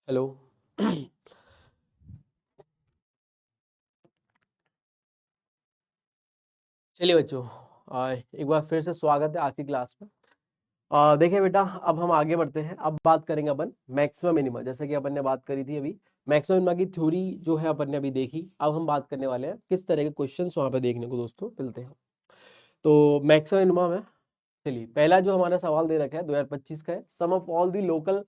Hello. चलिए बच्चों, एक बार फिर से स्वागत है आज की क्लास में। देखिए बेटा, अब हम आगे बढ़ते हैं। अब बात करेंगे अपन मैक्सिमम मिनिमम, जैसे कि अपन ने बात करी थी अभी। मैक्सिमम मिनिमम की थ्योरी जो है अपन ने अभी देखी। अब हम बात करने वाले हैं किस तरह के क्वेश्चंस वहां पे देखने को दोस्तों मिलते हैं। तो मैक्सिमम मिनिमम है। चलिए, पहला जो हमारा सवाल दे रखा है 2025 का है, sum of all the local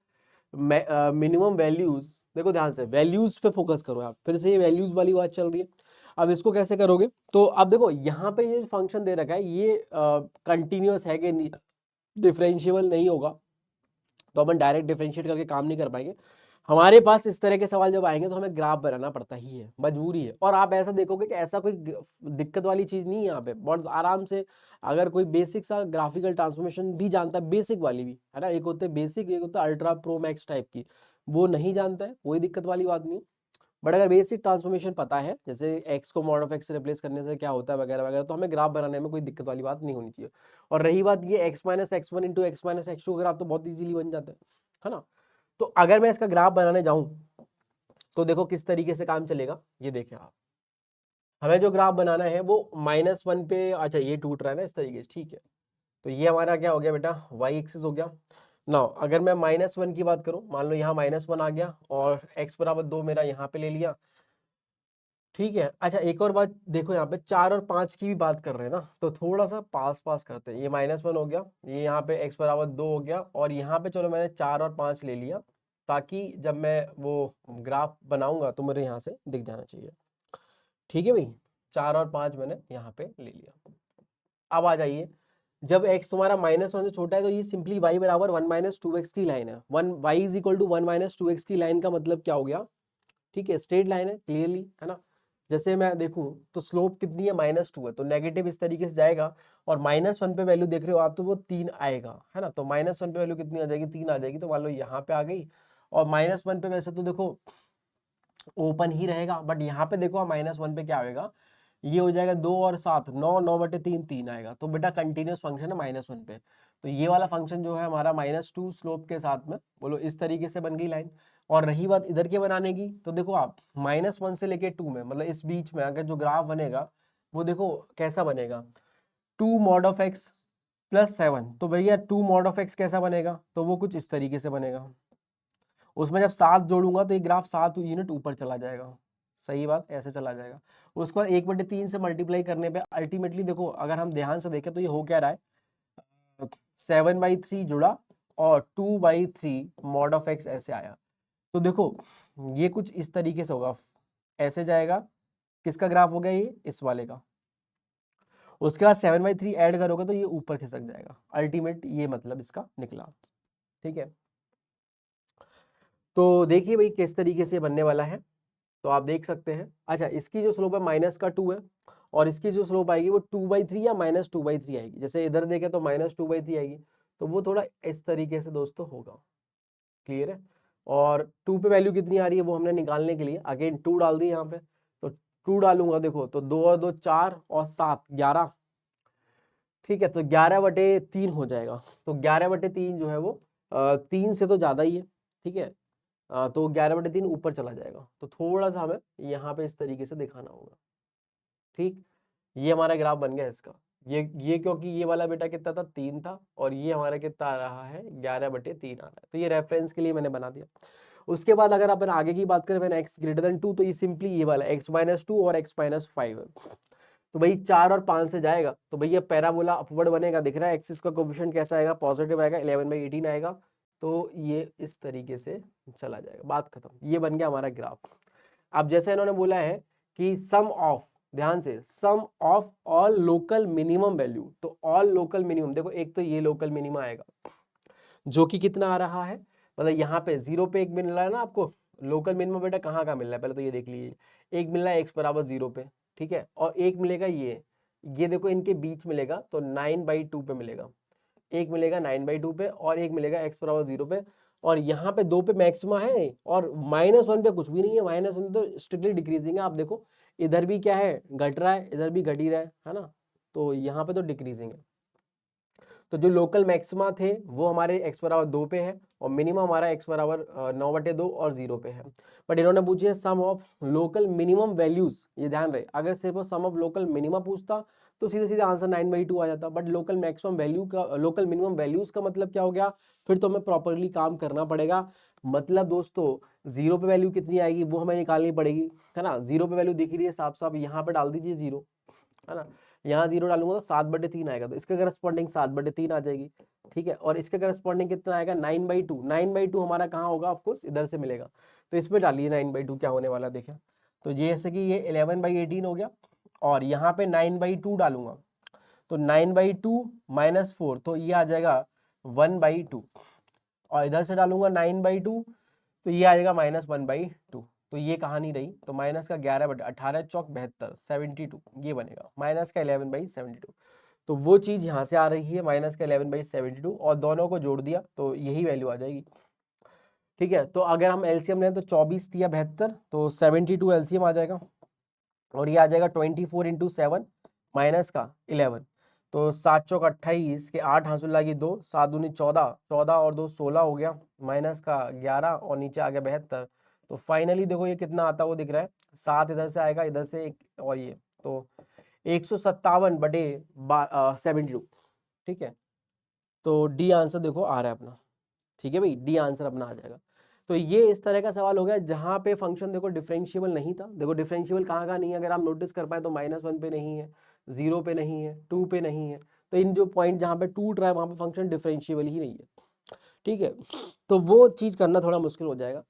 minimum values. देखो ध्यान से, वैल्यूज पे फोकस करो आप, फिर से ये वैल्यूज वाली बात चल रही है। अब इसको कैसे करोगे? तो अब देखो यहाँ पे ये फंक्शन दे रखा है, ये कंटिन्यूअस है कि डिफरेंशिएबल नहीं होगा, तो अपन डायरेक्ट डिफरेंशिएट करके काम नहीं कर पाएंगे। हमारे पास इस तरह के सवाल जब आएंगे तो हमें ग्राफ बनाना पड़ता ही है, मजबूरी है। और आप ऐसा देखोगे कि ऐसा कोई दिक्कत वाली चीज नहीं है यहाँ पे, बहुत आराम से। अगर कोई बेसिक सा ग्राफिकल ट्रांसफॉर्मेशन भी जानता है, बेसिक वाली भी है ना, एक होते है बेसिक, एक होता है अल्ट्रा प्रो मैक्स टाइप की, वो नहीं जानता है कोई दिक्कत वाली बात नहीं। बट अगर बेसिक ट्रांसफॉर्मेशन पता है, जैसे एक्स को मॉड ऑफ एक्स से रिप्लेस करने से क्या होता है वगैरह वगैरह, तो हमें ग्राफ बनाने में कोई दिक्कत वाली बात नहीं होनी चाहिए। और रही बात ये X minus x one into x minus X two, अगर आप तो बहुत इजीली बन जाता है ना। तो अगर मैं इसका ग्राफ बनाने जाऊं तो देखो किस तरीके से काम चलेगा, ये देखें आप। हमें जो ग्राफ बनाना है वो -1 पे, अच्छा ये टूट रहा है ना इस तरीके से, ठीक है। तो ये हमारा क्या हो गया बेटा, वाई एक्सिस हो गया। नाउ अगर मैं -1 की बात करूं, मान लो यहाँ -1 आ गया और x बराबर 2 मेरा यहाँ पे ले लिया, ठीक है। अच्छा एक और बात देखो, यहाँ पे 4 और 5 की भी बात कर रहे हैं ना, तो थोड़ा सा पास पास करते हैं। ये -1 हो गया, ये यहाँ पे x बराबर 2 हो गया, और यहाँ पे चलो मैंने 4 और 5 ले लिया, ताकि जब मैं वो ग्राफ बनाऊंगा तो मेरे यहाँ से दिख जाना चाहिए। ठीक है भाई, 4 और 5 मैंने यहाँ पे ले लिया। अब आ जाइए, जब x तुम्हारा -1 से छोटा है तो ये सिंपली y बराबर 1 माइनस 2x की लाइन है। One Y is equal to 1 minus 2x की लाइन का मतलब क्या हो गया? ठीक है, स्ट्रेट लाइन है क्लियरली, है ना। जैसे मैं देखूं तो स्लोप कितनी है, -2 है, तो नेगेटिव इस तरीके से जाएगा। और -1 पे वैल्यू देख रहे हो आप, तो वो 3 आएगा, है ना। तो -1 पे वैल्यू कितनी आ जाएगी, 3 आ जाएगी। तो मान लो यहाँ पे आ गई, और -1 पे वैसे तो देखो ओपन ही रहेगा, बट यहाँ पे देखो -1 पे क्या होगा, ये हो जाएगा 2 और 7, 9, 9/3, 3 आएगा। तो बेटा कंटिन्यूस फंक्शन है -1 पे। तो ये वाला फंक्शन जो है हमारा -2 स्लोप के साथ में, बोलो इस तरीके से बन गई लाइन। और रही बात इधर के बनाने की, तो देखो आप -1 से लेके 2 में, मतलब इस बीच में अगर जो ग्राफ बनेगा वो देखो कैसा बनेगा, 2 मॉड ऑफ एक्स प्लस 7। तो भैया 2 मॉड ऑफ एक्स कैसा बनेगा, तो वो कुछ इस तरीके से बनेगा। उसमें जब 7 जोड़ूंगा तो ये ग्राफ 7 यूनिट ऊपर चला जाएगा, सही बात, ऐसे चला जाएगा। उसके बाद 1/3 से मल्टीप्लाई करने पे अल्टीमेटली देखो, अगर हम ध्यान से देखें तो ये हो क्या रहा है, 7/3 जुड़ा और 2/3 मॉड ऑफ एक्स ऐसे आया। तो देखो ये कुछ इस तरीके से होगा, ऐसे जाएगा। किसका ग्राफ हो गया ये, इस वाले का। उसके बाद 7/3 ऐड करोगे तो ये ऊपर खिसक जाएगा, अल्टीमेट ये मतलब इसका निकला। ठीक है, तो देखिए भाई किस तरीके से बनने वाला है। तो आप देख सकते हैं, अच्छा इसकी जो स्लोप है -2 है, और इसकी जो स्लोप आएगी वो 2/3 या -2/3 आएगी। जैसे इधर देखें तो -2/3 आएगी, तो वो थोड़ा इस तरीके से दोस्तों होगा। क्लियर है। और 2 पे वैल्यू कितनी आ रही है वो हमने निकालने के लिए अगेन 2 डाल दी यहाँ पे। तो 2 डालूंगा, देखो तो 2 और 2 4 और 7 11। ठीक है, तो 11/3 हो जाएगा। तो 11/3 जो है वो 3 से तो ज्यादा ही है। ठीक है, तो 11/3 ऊपर चला जाएगा, तो थोड़ा सा हमें यहाँ पे इस तरीके से दिखाना होगा। ठीक, ये हमारा ग्राफ बन गया इसका। ये क्योंकि ये वाला बेटा कितना था, 3 था, और ये हमारा कितना आ रहा है, 11/3 आ रहा है। तो ये रेफरेंस के लिए मैंने बना दिया। उसके बाद अगर अपन आगे की बात करें, मैंने x greater than 2, तो ये सिंपली ये वाला x-2 और x-5 है। तो भाई 4 और 5 से जाएगा तो भैया पैराबोला अपवर्ड बनेगा, दिख रहा है। एक्सिस का कोएफिशिएंट कैसा आएगा, पॉजिटिव आएगा, 11/18 आएगा। तो ये इस तरीके से चला जाएगा, बात खत्म। ये बन गया हमारा ग्राफ। अब जैसे इन्होंने बोला है कि सम ऑफ, ध्यान से, sum of all local minimum value. तो ऑल लोकल मिनिमम, देखो एक तो ये लोकल मिनिमम आएगा जो कि कितना आ रहा है, मतलब यहाँ पे 0 पे एक मिल रहा है ना आपको। लोकल मिनिमम बेटा कहाँ कहाँ मिल रहा है, पहले तो ये देख लीजिए। एक मिल रहा है x बराबर 0 पे, ठीक है, और एक मिलेगा ये देखो इनके बीच मिलेगा, तो 9/2 पे मिलेगा। एक मिलेगा 9/2 पे, और एक मिलेगा x बराबर 0 पे। और यहाँ पे 2 पे मैक्सिमा है, और -1 पे कुछ भी नहीं है। -1 तो स्ट्रिक्टली डिक्रीजिंग है। आप देखो इधर भी क्या है, घट रहा है, इधर भी घट ही रहा है ना। तो यहाँ पे तो डिक्रीजिंग है। तो जो लोकल मैक्सिमा थे वो हमारे x बराबर 2 पे है और मिनिमम हमारा x बराबर 9/2 और 0 पे है। बट इन्होंने पूछे सम ऑफ लोकल मिनिमम वैल्यूज, ये ध्यान रहे, अगर सिर्फ वो सम ऑफ लोकल मिनिमम पूछता तो सीधे सीधे आंसर 9/2 आ जाता। बट लोकल मैक्सिमम वैल्यू का, लोकल मिनिमम वैल्यूज का मतलब क्या हो गया, फिर तो हमें प्रॉपरली काम करना पड़ेगा। मतलब दोस्तों 0 पे वैल्यू कितनी आएगी वो हमें निकालनी पड़ेगी, है ना। 0 पे वैल्यू दिख रही है साफ साफ, यहाँ पे डाल दीजिए 0, है ना। यहाँ 0 डालूंगा तो 7/3 आएगा, तो इसके करस्पॉन्डिंग 7/3 आ जाएगी, ठीक है। और इसके करस्पॉन्डिंग कितना आएगा 9/2। 9/2 हमारा कहाँ होगा, ऑफकोर्स इधर से मिलेगा, तो इसमें डालिए 9/2 क्या होने वाला देखें। तो जैसे कि ये 11/18 हो गया और यहाँ पे 9/2 डालूंगा तो 9/2 -4, तो ये आ जाएगा 1/2 और इधर से डालूंगा 9/2 तो ये आ जाएगा -1/2। तो ये कहानी रही, तो माइनस का 11/18 चौक 72 72 ये बनेगा, माइनस का 11/72। तो वो चीज यहाँ से आ रही है माइनस का 11/72 और दोनों को जोड़ दिया तो यही वैल्यू आ जाएगी, ठीक है। तो अगर हम एलसीएम लें तो 24 या 72, तो 72 एलसीएम आ जाएगा और ये आ जाएगा 24 × 7 माइनस का 11, तो 7 चौक 28 के 8 हासिल लगी 2, 7 दूनी 14, 14 और 2 16 हो गया, माइनस का 11 और नीचे आ गया 72। तो फाइनली देखो ये कितना आता है वो दिख रहा है, 7 इधर से आएगा, इधर से एक और ये, तो 157/72, ठीक है। तो डी आंसर देखो आ रहा है अपना, ठीक है भाई, डी आंसर अपना आ जाएगा। तो ये इस तरह का सवाल हो गया जहां पे फंक्शन देखो डिफरेंशिएबल नहीं था। देखो डिफरेंशिएबल कहाँ नहीं है, अगर आप नोटिस कर पाए तो -1 पे नहीं है, 0 पे नहीं है, 2 पे नहीं है। तो इन जो पॉइंट जहाँ पे टूट रहा है वहां पे फंक्शन डिफरेंशिएबल ही नहीं है, ठीक है। तो वो चीज करना थोड़ा मुश्किल हो जाएगा।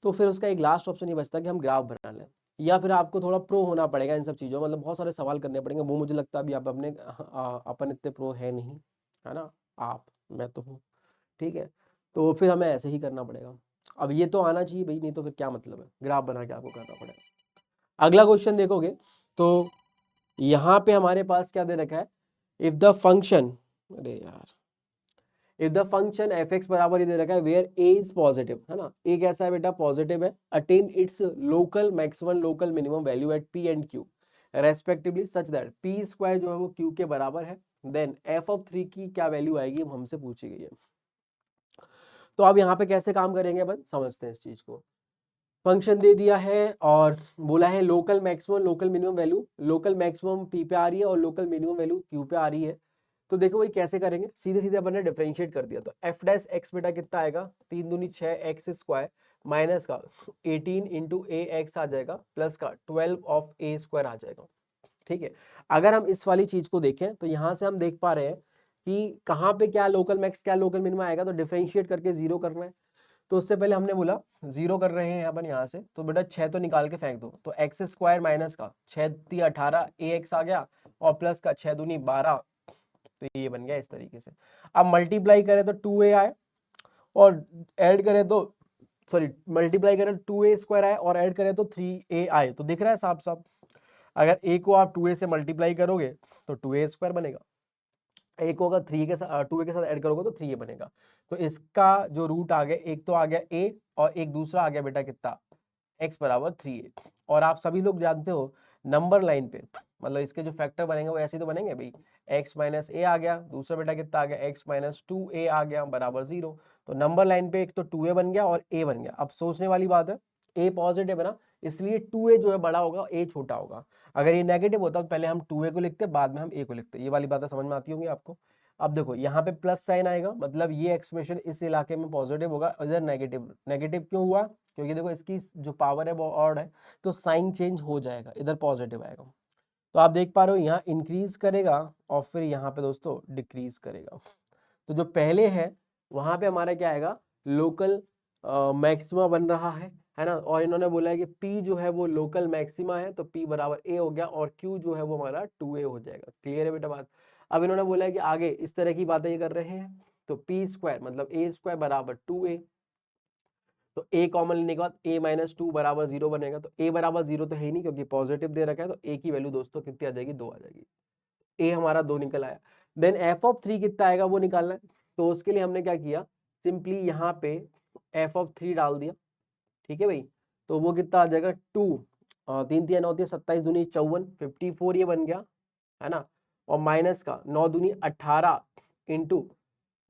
तो फिर उसका एक लास्ट ऑप्शन ये बचता है कि हम ग्राफ बना लें, या फिर आपको थोड़ा प्रो होना पड़ेगा इन सब चीज़ों, मतलब बहुत सारे सवाल करने पड़ेंगे। वो मुझे लगता है अभी आप अपने अपन इतने प्रो है नहीं, है ना। आप, मैं तो हूँ, ठीक है। तो फिर हमें ऐसे ही करना पड़ेगा। अब ये तो आना चाहिए भाई, नहीं तो फिर क्या मतलब है, ग्राफ बना के आपको करना पड़ेगा। अगला क्वेश्चन देखोगे तो यहाँ पे हमारे पास क्या दे रखा है, इफ द फंक्शन, अरे यार, if the function F X बराबर ये दे रखा है वेयर ए इज पॉजिटिव, है ना। ए कैसा है बेटा, पॉजिटिव है, attain its local maximum local minimum value at P and Q respectively such that P square जो है वो क्यू के बराबर है, देन एफ ऑफ 3 की क्या वैल्यू आएगी वो हमसे पूछी गई है। तो अब यहाँ पे कैसे काम करेंगे अपन समझते हैं इस चीज को। फंक्शन दे दिया है और बोला है local maximum local minimum value, local maximum P पे आ रही है और लोकल मिनिमम वैल्यू क्यू पे आ रही है। तो देखो भाई कैसे करेंगे, सीधे सीधे अपन ने डिफरेंशिएट कर दिया, तो एफ डैश एक्स बेटा कितना आएगा, 3 दूनी 6 एक्स स्क्वायर माइनस का 18 इंटू ए एक्स आ जाएगा प्लस का 12 ऑफ ए स्क्वायर आ जाएगा, ठीक है। अगर हम इस वाली चीज को देखें तो यहाँ से हम देख पा रहे हैं कि कहाँ पे क्या लोकल मैक्स क्या लोकल मिनिमम आएगा, तो डिफरेंशिएट करके 0 करना है। तो उससे पहले हमने बोला 0 कर रहे हैं अपन यहाँ से, तो बेटा 6 तो निकाल के फेंक दो, तो एक्स स्क्वायर माइनस का 6 × 18 ए एक्स आ गया और प्लस का 6 दूनी 12, तो ये बन गया इस तरीके से। अब मल्टीप्लाई करें तो 2a आए और ऐड करें तो सॉरी मल्टीप्लाई करें 2a स्क्वायर आए और ऐड करें तो 3a आए, तो दिख रहा है साफ साफ। अगर a को आप 2a से मल्टीप्लाई करोगे तो 2a स्क्वायर बनेगा, a को अगर 3 के साथ 2a के साथ ऐड करोगे तो 3a बनेगा। तो इसका जो रूट आ गया, एक तो आ गया a और एक दूसरा आ गया बेटा कितना, x बराबर 3a। और आप सभी लोग जानते हो नंबर लाइन पे मतलब इसके जो फैक्टर बनेंगे वो ऐसे तो बनेंगे भाई, x माइनस ए आ गया, दूसरा बेटा कितना आ गया x माइनस 2a आ गया बराबर 0। तो नंबर लाइन पे एक तो 2a बन गया और a बन गया। अब सोचने वाली बात है, a पॉजिटिव है ना, इसलिए 2a जो है बड़ा होगा, a छोटा होगा। अगर ये नेगेटिव होता तो पहले हम 2a को लिखते बाद में हम a को लिखते, ये वाली बातें समझ में आती होंगी आपको। अब देखो यहाँ पे प्लस साइन आएगा, मतलब ये एक्सप्रेशन इस इलाके में पॉजिटिव होगा, इधर नेगेटिव। नेगेटिव क्यों हुआ, क्योंकि देखो इसकी जो पावर है वो ऑड है, तो साइन चेंज हो जाएगा, इधर पॉजिटिव आएगा। तो आप देख पा रहे हो यहाँ इंक्रीज करेगा और फिर यहाँ पे दोस्तों डिक्रीज करेगा। तो जो पहले है वहां पे हमारा क्या आएगा, लोकल मैक्सिमा बन रहा है ना। और इन्होंने बोला है कि P जो है वो लोकल मैक्सिमा है, तो P बराबर A हो गया और Q जो है वो हमारा 2A हो जाएगा। क्लियर है बेटा बात। अब इन्होंने बोला है कि आगे इस तरह की बातें ये कर रहे हैं, तो P स्क्वायर मतलब A स्क्वायर बराबर 2A, तो a कॉमन लेने के बाद a माइनस 2 बराबर 0 बनेगा। तो a बराबर 0 तो है ही नहीं क्योंकि पॉजिटिव दे रखा है, तो a की वैल्यू दोस्तों कितनी आ जाएगी, 2 आ जाएगी। a हमारा 2 निकल आया। देन f ऑफ 3 कितना आएगा वो निकालना है, तो उसके लिए हमने क्या किया, सिंपली यहाँ पे f ऑफ 3 डाल दिया, ठीक है भाई। तो वो कितना आ जाएगा 2, 3 3 9 होती है 27 दूनी 54, 54 ये बन गया, है ना। और माइनस का 9 दूनी 18 इंटू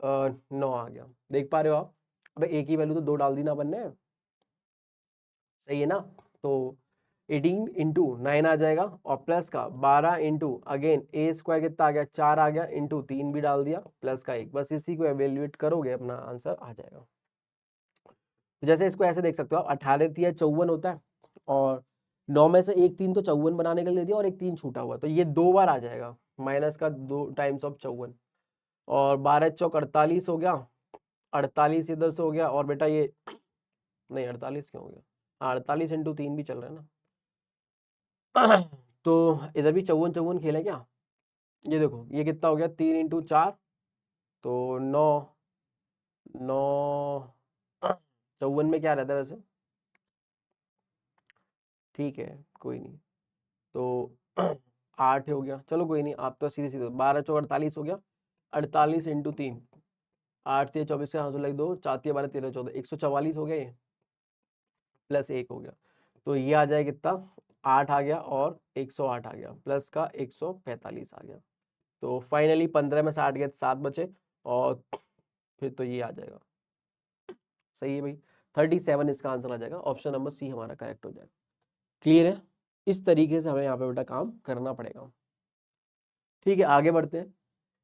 9 आ गया। देख पा रहे हो आप? अबे एक ही वैल्यू तो 2 डाल दी ना अपन ने, सही है ना? तो 18 इंटू 9 आ जाएगा और प्लस का 12 इंटू अगेन ए स्क्वायर कितना आ गया, 4 आ गया, इंटू 3 भी डाल दिया, प्लस का 1। बस इसी को एवेल्युएट करोगे अपना आंसर आ जाएगा। तो जैसे इसको ऐसे देख सकते हो आप, 18 3 54 होता है और 9 में से एक 3 तो 54 बनाने के लिए दे दिया और एक 3 छूटा हुआ, तो ये 2 बार आ जाएगा माइनस का 2 टाइम्स ऑफ 54। और 12 चौक 48 हो गया, 48 इधर से हो गया और बेटा ये नहीं 48 क्यों हो गया, 48 इंटू 3 भी चल रहा है ना। तो इधर भी 54 54 खेले क्या, ये देखो ये कितना हो गया, 3 इंटू 4 तो 9, 9 54 में क्या रहता है वैसे, ठीक है कोई नहीं, तो 8 हो गया, चलो कोई नहीं, आप तो सीधे सीधे 12 चौक 48 हो गया, 48 इंटू 3, 8 3 24 से हाँसू लग दो, 4 3 12 13 14, 144 हो गया ये, प्लस 1 हो गया, तो ये आ जाएगा कितना, 8 आ गया और 108 आ गया, प्लस का 145 आ गया। तो फाइनली 15 में से 8 गए 7 बचे और फिर तो ये आ जाएगा, सही है भाई, 37 इसका आंसर आ जाएगा, ऑप्शन नंबर सी हमारा करेक्ट हो जाएगा। क्लियर है? इस तरीके से हमें यहाँ पे बेटा काम करना पड़ेगा। ठीक है आगे बढ़ते हैं।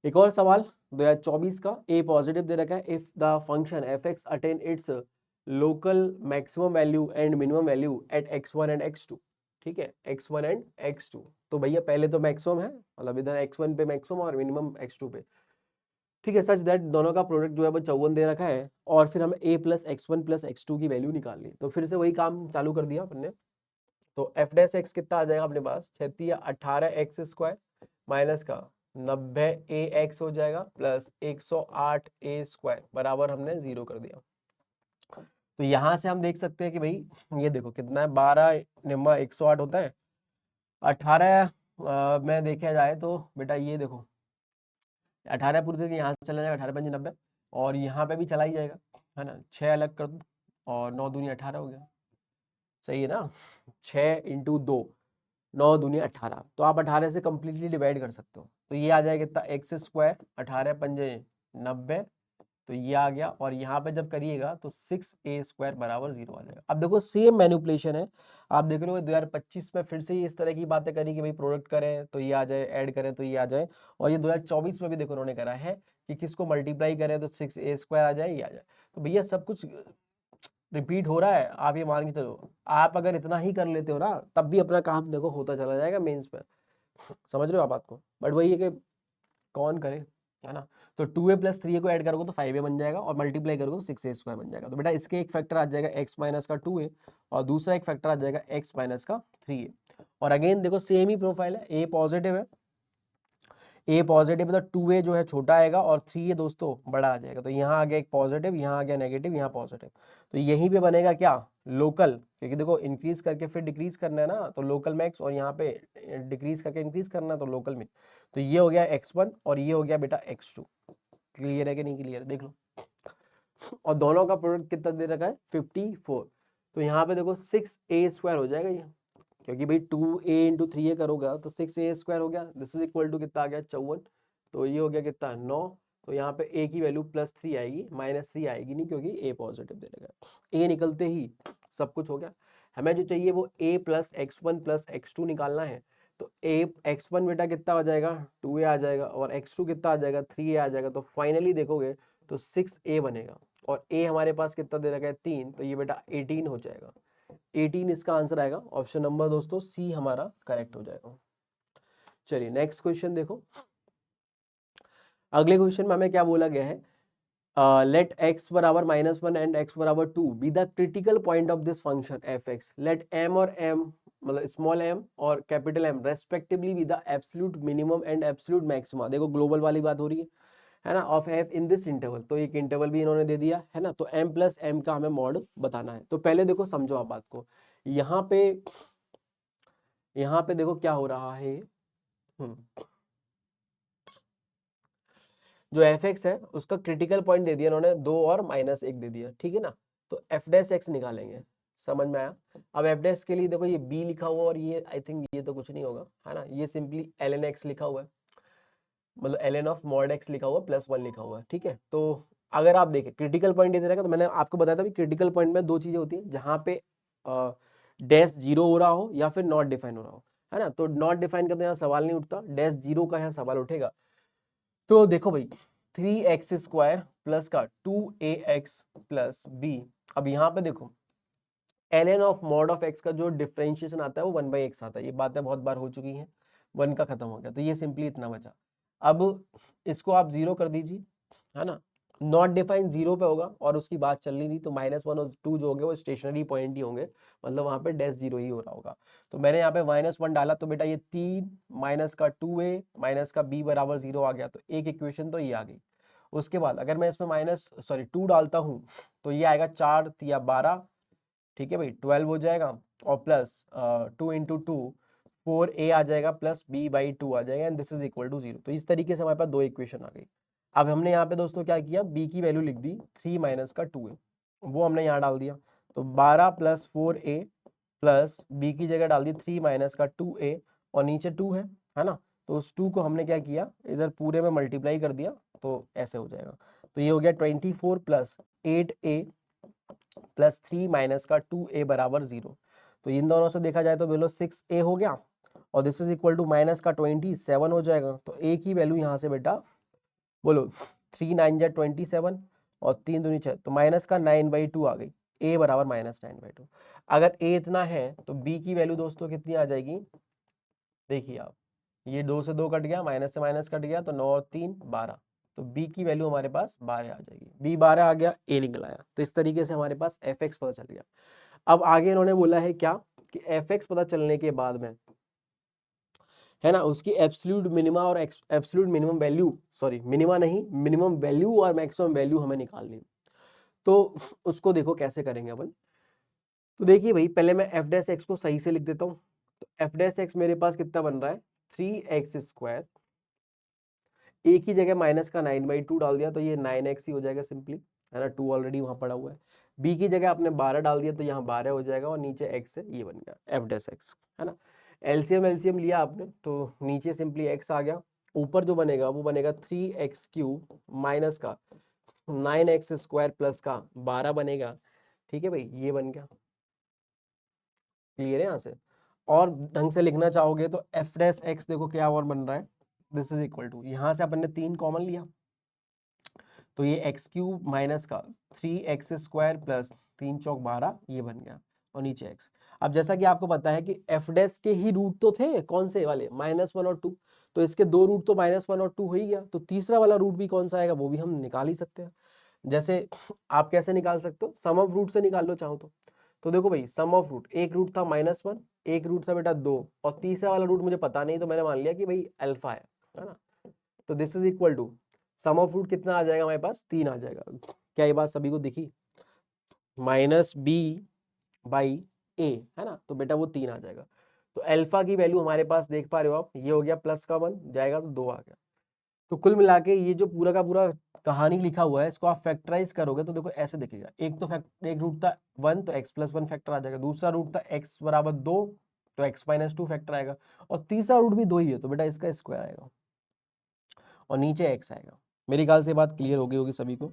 एक और सवाल 2024 का, ए पॉजिटिव दे रखा है, if the function F X attain its local maximum value and minimum value at x1 and x2। ठीक है, x1 एंड x2, तो भैया पहले तो मैक्सिमम है, मतलब इधर x1 पे मैक्सिमम और मिनिमम x2 पे। ठीक है, सच दैट दोनों का प्रोडक्ट जो है वो 54 दे रखा है और फिर हमें a plus x1 plus x2 की वैल्यू निकालनी है, तो फिर से वही काम चालू कर दिया अपन ने। तो एफ डैश एक्स कितना आ जाएगा अपने पास, 36 18 एक्स स्क्वायर माइनस का 90 ए एक्स हो जाएगा प्लस 108 ए स्क्वायर बराबर हमने 0 कर दिया। तो यहां से हम देख सकते हैं कि भाई ये देखो कितना है, 12 निम्मा 108 होता है, 18 में देखा जाए तो बेटा ये देखो 18 पूरे तरीके यहाँ से चला जाएगा, 18 5 90 और यहाँ पे भी चला ही जाएगा, है ना, 6 अलग कर दो और 9 दूनी 18 हो गया, सही है ना, 6 इंटू 2 9 दूनी 18, तो आप 18 से कंप्लीटली डिवाइड कर सकते हो, तो ये आ जाएगा कितना एक्स स्क्वायर, 18 पंजे 90, तो ये आ गया और यहाँ पे जब करिएगा तो 6a स्क्वायर बराबर 0 आ जाएगा। अब देखो सेम मैनिपुलेशन है, आप देख रहे हो 2025 में फिर से इस तरह की बातें करी कि भाई प्रोडक्ट करें तो ये आ जाए, ऐड करें तो ये आ जाए, और ये 2024 में भी देखो उन्होंने करा है कि किसको मल्टीप्लाई करें तो 6a स्क्वायर आ जाए, ये आ जाए। तो भैया सब कुछ रिपीट हो रहा है, आप ये मान के चलो, आप अगर इतना ही कर लेते हो ना तब भी अपना काम देखो होता चला जाएगा मेंस में, समझ रहे हो आप बात को, बट वही है कि कौन करे, है ना। तो 2a प्लस 3a को ऐड करोगे तो 5a बन जाएगा और मल्टीप्लाई करोगे तो 6a स्क्वायर बन जाएगा। तो बेटा इसके एक फैक्टर आ जाएगा x माइनस का 2a और दूसरा एक फैक्टर आ जाएगा x माइनस का 3a। और अगेन देखो सेम ही प्रोफाइल है, a पॉजिटिव है, a पॉजिटिव है तो 2a जो है छोटा आएगा और 3a दोस्तों बड़ा आ जाएगा। तो यहाँ आ गया एक पॉजिटिव, यहाँ आ गया नेगेटिव, यहाँ पॉजिटिव, तो यहीं पे बनेगा क्या, लोकल, क्योंकि देखो इंक्रीज करके फिर डिक्रीज करना है ना, तो लोकल मैक्स, और यहाँ पे डिक्रीज करके इंक्रीज करना तो लोकल मिन। तो ये हो गया x1 और ये हो गया बेटा x2। क्लियर है कि नहीं क्लियर, देख लो। और दोनों का प्रोडक्ट कितना दे रखा है 54, तो यहाँ पे देखो 6a स्क्वायर हो जाएगा ये, क्योंकि भाई 2a इंटू 3a करोगे तो 6a स्क्वायर हो गया, दिस इज इक्वल टू कितना आ गया 54, तो ये हो गया कितना 9, तो यहाँ पे a की वैल्यू +3 आएगी, -3 आएगी नहीं क्योंकि a पॉजिटिव दे रखा है। a निकलते ही सब कुछ हो गया, हमें जो चाहिए वो a plus x1 plus x2 निकालना है। तो a x1 बेटा कितना आ जाएगा 2a आ जाएगा और x2 कितना आ जाएगा 3a आ जाएगा, तो फाइनली देखोगे तो 6a बनेगा और a हमारे पास कितना दे रखा है 3, तो ये बेटा 18 हो जाएगा, 18 इसका आंसर आएगा, ऑप्शन नंबर दोस्तों सी हमारा करेक्ट हो जाएगा। चलिए नेक्स्ट क्वेश्चन देखो, अगले क्वेश्चन में हमें क्या बोला गया है, लेट x बराबर -1 एंड x बराबर 2 B the critical point of this function F X, let m और m मतलब स्मॉल m और capital M respectively be the absolute minimum and absolute maxima, देखो ग्लोबल वाली बात हो रही है ना, of f in this interval, तो एक इंटरवल भी इन्होंने दे दिया है ना, तो m प्लस m का हमें मॉड बताना है। तो पहले देखो समझो आप बात को, यहाँ पे देखो क्या हो रहा है, जो एफ एक्स है उसका क्रिटिकल पॉइंट दे दिया इन्होंने 2 और -1 दे दिया, ठीक है ना, तो एफ डैश एक्स निकालेंगे, समझ में आया। अब एफ डैश के लिए देखो ये बी लिखा हुआ और ये आई थिंक ये तो कुछ नहीं होगा, है ना, ये सिंपली ln x लिखा हुआ है, मतलब ln ऑफ मॉड x लिखा हुआ प्लस 1 लिखा हुआ है, ठीक है। तो अगर आप देखें क्रिटिकल पॉइंट इधर रहेगा, तो मैंने आपको बताया था भी क्रिटिकल पॉइंट में दो चीजें होती है, जहां पे डैश जीरो हो रहा हो या फिर नॉट डिफाइन हो रहा हो, है ना। तो नॉट डिफाइन का तो यहाँ सवाल नहीं उठता, डैश जीरो का यहाँ सवाल उठेगा। तो देखो भाई 3x² प्लस का 2ax प्लस b। अब यहाँ पे देखो ln of mod of x का जो डिफरेंशिएशन आता है वो 1/x आता है, ये बातें बहुत बार हो चुकी हैं। 1 का खत्म हो गया, तो ये सिंपली इतना बचा। अब इसको आप जीरो कर दीजिए, है ना। नॉट डिफाइन जीरो पे होगा और उसकी बात चल रही थी, तो -1 और 2 जो होंगे वो स्टेशनरी पॉइंट ही होंगे, मतलब वहां पे डैश जीरो ही हो रहा होगा। तो मैंने यहाँ पे -1 डाला, तो बेटा ये 3 माइनस का 2a माइनस का b बराबर 0 आ गया, तो एक इक्वेशन तो ये आ गई। उसके बाद अगर मैं इसमें 2 डालता हूँ, तो ये आएगा 4 या 12, ठीक है भाई 12 हो जाएगा, और प्लस 2 इंटू 2 4a आ जाएगा, प्लस b/2 आ जाएगा, and this is equal to 0। तो इस तरीके से हमारे पास दो इक्वेशन आ गई। अब हमने यहाँ पे दोस्तों क्या किया, b की वैल्यू लिख दी 3 माइनस का 2a, वो हमने यहाँ डाल दिया। तो 12 प्लस 4a प्लस b की जगह डाल दी 3 माइनस का 2a, और नीचे 2 है ना। तो उस 2 को हमने क्या किया, इधर पूरे में मल्टीप्लाई कर दिया, तो ऐसे हो जाएगा। तो ये हो गया 24 प्लस 8a प्लस 3 माइनस का 2a बराबर 0। तो इन दोनों से देखा जाए तो बोलो 6a हो गया, और this is equal to minus का 27 हो जाएगा। तो a की वैल्यू यहाँ से बेटा बोलो 3 9 जा 27 और 3 दूनी 6, तो माइनस का 9/2 आ गई, a बराबर -9/2। अगर a इतना है तो b की वैल्यू दोस्तों कितनी आ जाएगी, देखिए आप, ये 2 से 2 कट गया, माइनस से माइनस कट गया, तो 9 और 3 12। तो b की वैल्यू हमारे पास 12 आ जाएगी, b 12 आ गया, a निकल आया। तो इस तरीके से हमारे पास fx पता चल गया। अब आगे इन्होंने बोला है क्या, कि fx पता चलने के बाद में, है ना, उसकी एब्सोल्यूट मिनिमा और absolute minimum value, sorry minima नहीं, मिनिमम वैल्यू और मैक्सिमम वैल्यू हमें निकालनी है। तो उसको देखो कैसे करेंगे अपन। तो देखिए भाई, पहले मैं एफ डैश एक्स को सही से लिख देता हूँ। तो एफ डैश एक्स मेरे पास कितना बन रहा है, 3x², ए की जगह माइनस का 9/2 डाल दिया, तो ये 9x ही हो जाएगा सिंपली, है ना, 2 ऑलरेडी वहां पड़ा हुआ है। बी की जगह आपने 12 डाल दिया, तो यहाँ 12 हो जाएगा, और नीचे x है, ये बन गया एफ डैश एक्स, है ना। एलसीएम एलसीएम लिया आपने, तो नीचे सिंपली x आ गया, ऊपर जो बनेगा वो बनेगा 3x³ माइनस का 9x² प्लस का 12 बनेगा, ठीक है भाई, ये बन गया। क्लियर है यहाँ से। और ढंग से लिखना चाहोगे तो एफ डैश एक्स देखो क्या और बन रहा है, दिस इज इक्वल टू, यहाँ से अपन ने 3 कॉमन लिया, तो ये x³ माइनस का 3x² प्लस 3 चौक 12, ये बन गया, और नीचे x। अब जैसा कि आपको पता है कि एफ डैश के ही रूट तो थे, कौन से वाले, -1 और 2, तो इसके दो रूट तो -1 और 2 हो ही गया, तो तीसरा वाला रूट भी कौन सा आएगा वो भी हम निकाल ही सकते हैं। जैसे आप कैसे निकाल सकते हो, सम ऑफ रूट से निकाल लो चाहो तो देखो भाई, सम ऑफ रूट, एक रूट था -1, एक रूट था बेटा 2, और तीसरा वाला रूट मुझे पता नहीं, तो मैंने मान लिया कि भाई अल्फा है ना। तो this is equal to, sum of root कितना आ जाएगा हमारे पास, 3 आ जाएगा। क्या ये बात सभी को दिखी, -b/a, है ना, तो बेटा वो 3 आ जाएगा। तो अल्फा की वैल्यू हमारे पास देख पा रहे हो आप, ये हो गया प्लस का 1 जाएगा, तो 2 आ गया। तो कुल मिला के ये जो पूरा का पूरा कहानी लिखा हुआ है, इसको आप फैक्टराइज करोगे तो देखो ऐसे दिखेगा, एक रूट था 1, तो x+1 फैक्टर आ जाएगा, दूसरा रूट था x बराबर 2, तो x-2 फैक्टर आएगा, और तीसरा रूट भी 2 ही है, तो बेटा इसका स्क्वायर आएगा, और नीचे x आएगा। मेरी ख्याल से बात क्लियर हो गई होगी सभी को।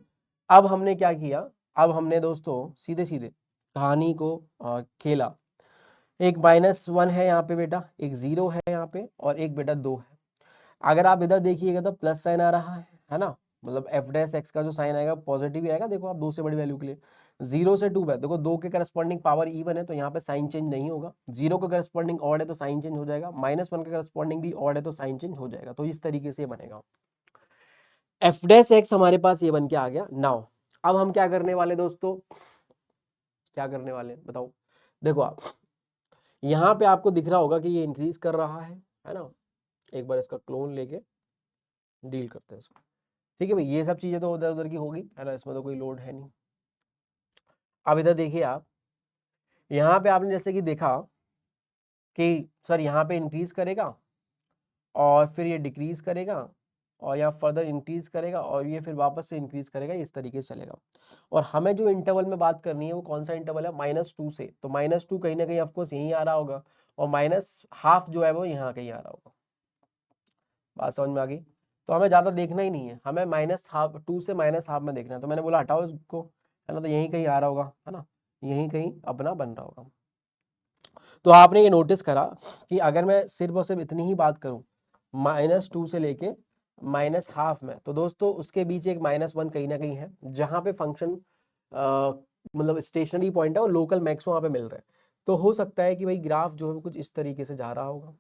अब हमने क्या किया, अब हमने दोस्तों सीधे सीधे कहानी को खेला। एक -1 है यहाँ पे बेटा, एक 0 है यहाँ पे, और एक बेटा 2 है। अगर आप इधर देखिएगा तो प्लस साइन आ रहा है ना, मतलब एफ डैश एक्स का जो साइन आएगा पॉजिटिव ही आएगा। देखो आप 2 से बड़ी वैल्यू के लिए, 0 से 2 है, देखो 2 के करस्पॉन्डिंग पावर इवन है, तो यहाँ पे साइन चेंज नहीं होगा। 0 का करस्पॉन्डिंग ऑड है तो साइन चेंज हो जाएगा, -1 का करस्पॉन्डिंग भी ऑड है तो साइन चेंज हो जाएगा। तो इस तरीके से बनेगा, एफ डैश एक्स हमारे पास ये बन के आ गया। नाउ अब हम क्या करने वाले दोस्तों, क्या करने वाले बताओ। देखो आप यहाँ पे आपको दिख रहा होगा कि ये इंक्रीज कर रहा है ना। एक बार इसका क्लोन लेके डील करते हैं इसको, ठीक है भाई। ये सब चीजें तो उधर उधर की होगी, है ना, इसमें तो कोई लोड है नहीं। अब इधर देखिए आप, यहाँ पे आपने जैसे कि देखा कि सर यहाँ पे इंक्रीज करेगा, और फिर ये डिक्रीज करेगा, और यहाँ फर्दर इंक्रीज करेगा, और ये फिर वापस से इंक्रीज करेगा, इस तरीके से चलेगा। और हमें जो इंटरवल में बात करनी है वो कौन सा इंटरवल है, -2 से, तो -2 कहीं ना कहीं ऑफकोर्स यहीं आ रहा होगा, और -12 जो है वो यहाँ कहीं आ रहा होगा। बात समझ में आ गई। तो हमें ज़्यादा देखना ही नहीं है, हमें -2 से -12 में देखना है। तो मैंने बोला हटाओ इसको, है ना, तो यहीं कहीं आ रहा होगा, है ना, यहीं कहीं अपना बन रहा होगा। तो आपने ये नोटिस करा कि अगर मैं सिर्फ और सिर्फ इतनी ही बात करूं -2 से लेके -12 में, तो दोस्तों उसके बीच एक -1 कहीं ना कहीं है, जहां पे फंक्शन मतलब स्टेशनरी पॉइंट है और लोकल मैक्स वहां पे मिल रहा है। तो हो सकता है कि भाई ग्राफ जो है कुछ इस तरीके से जा रहा होगा।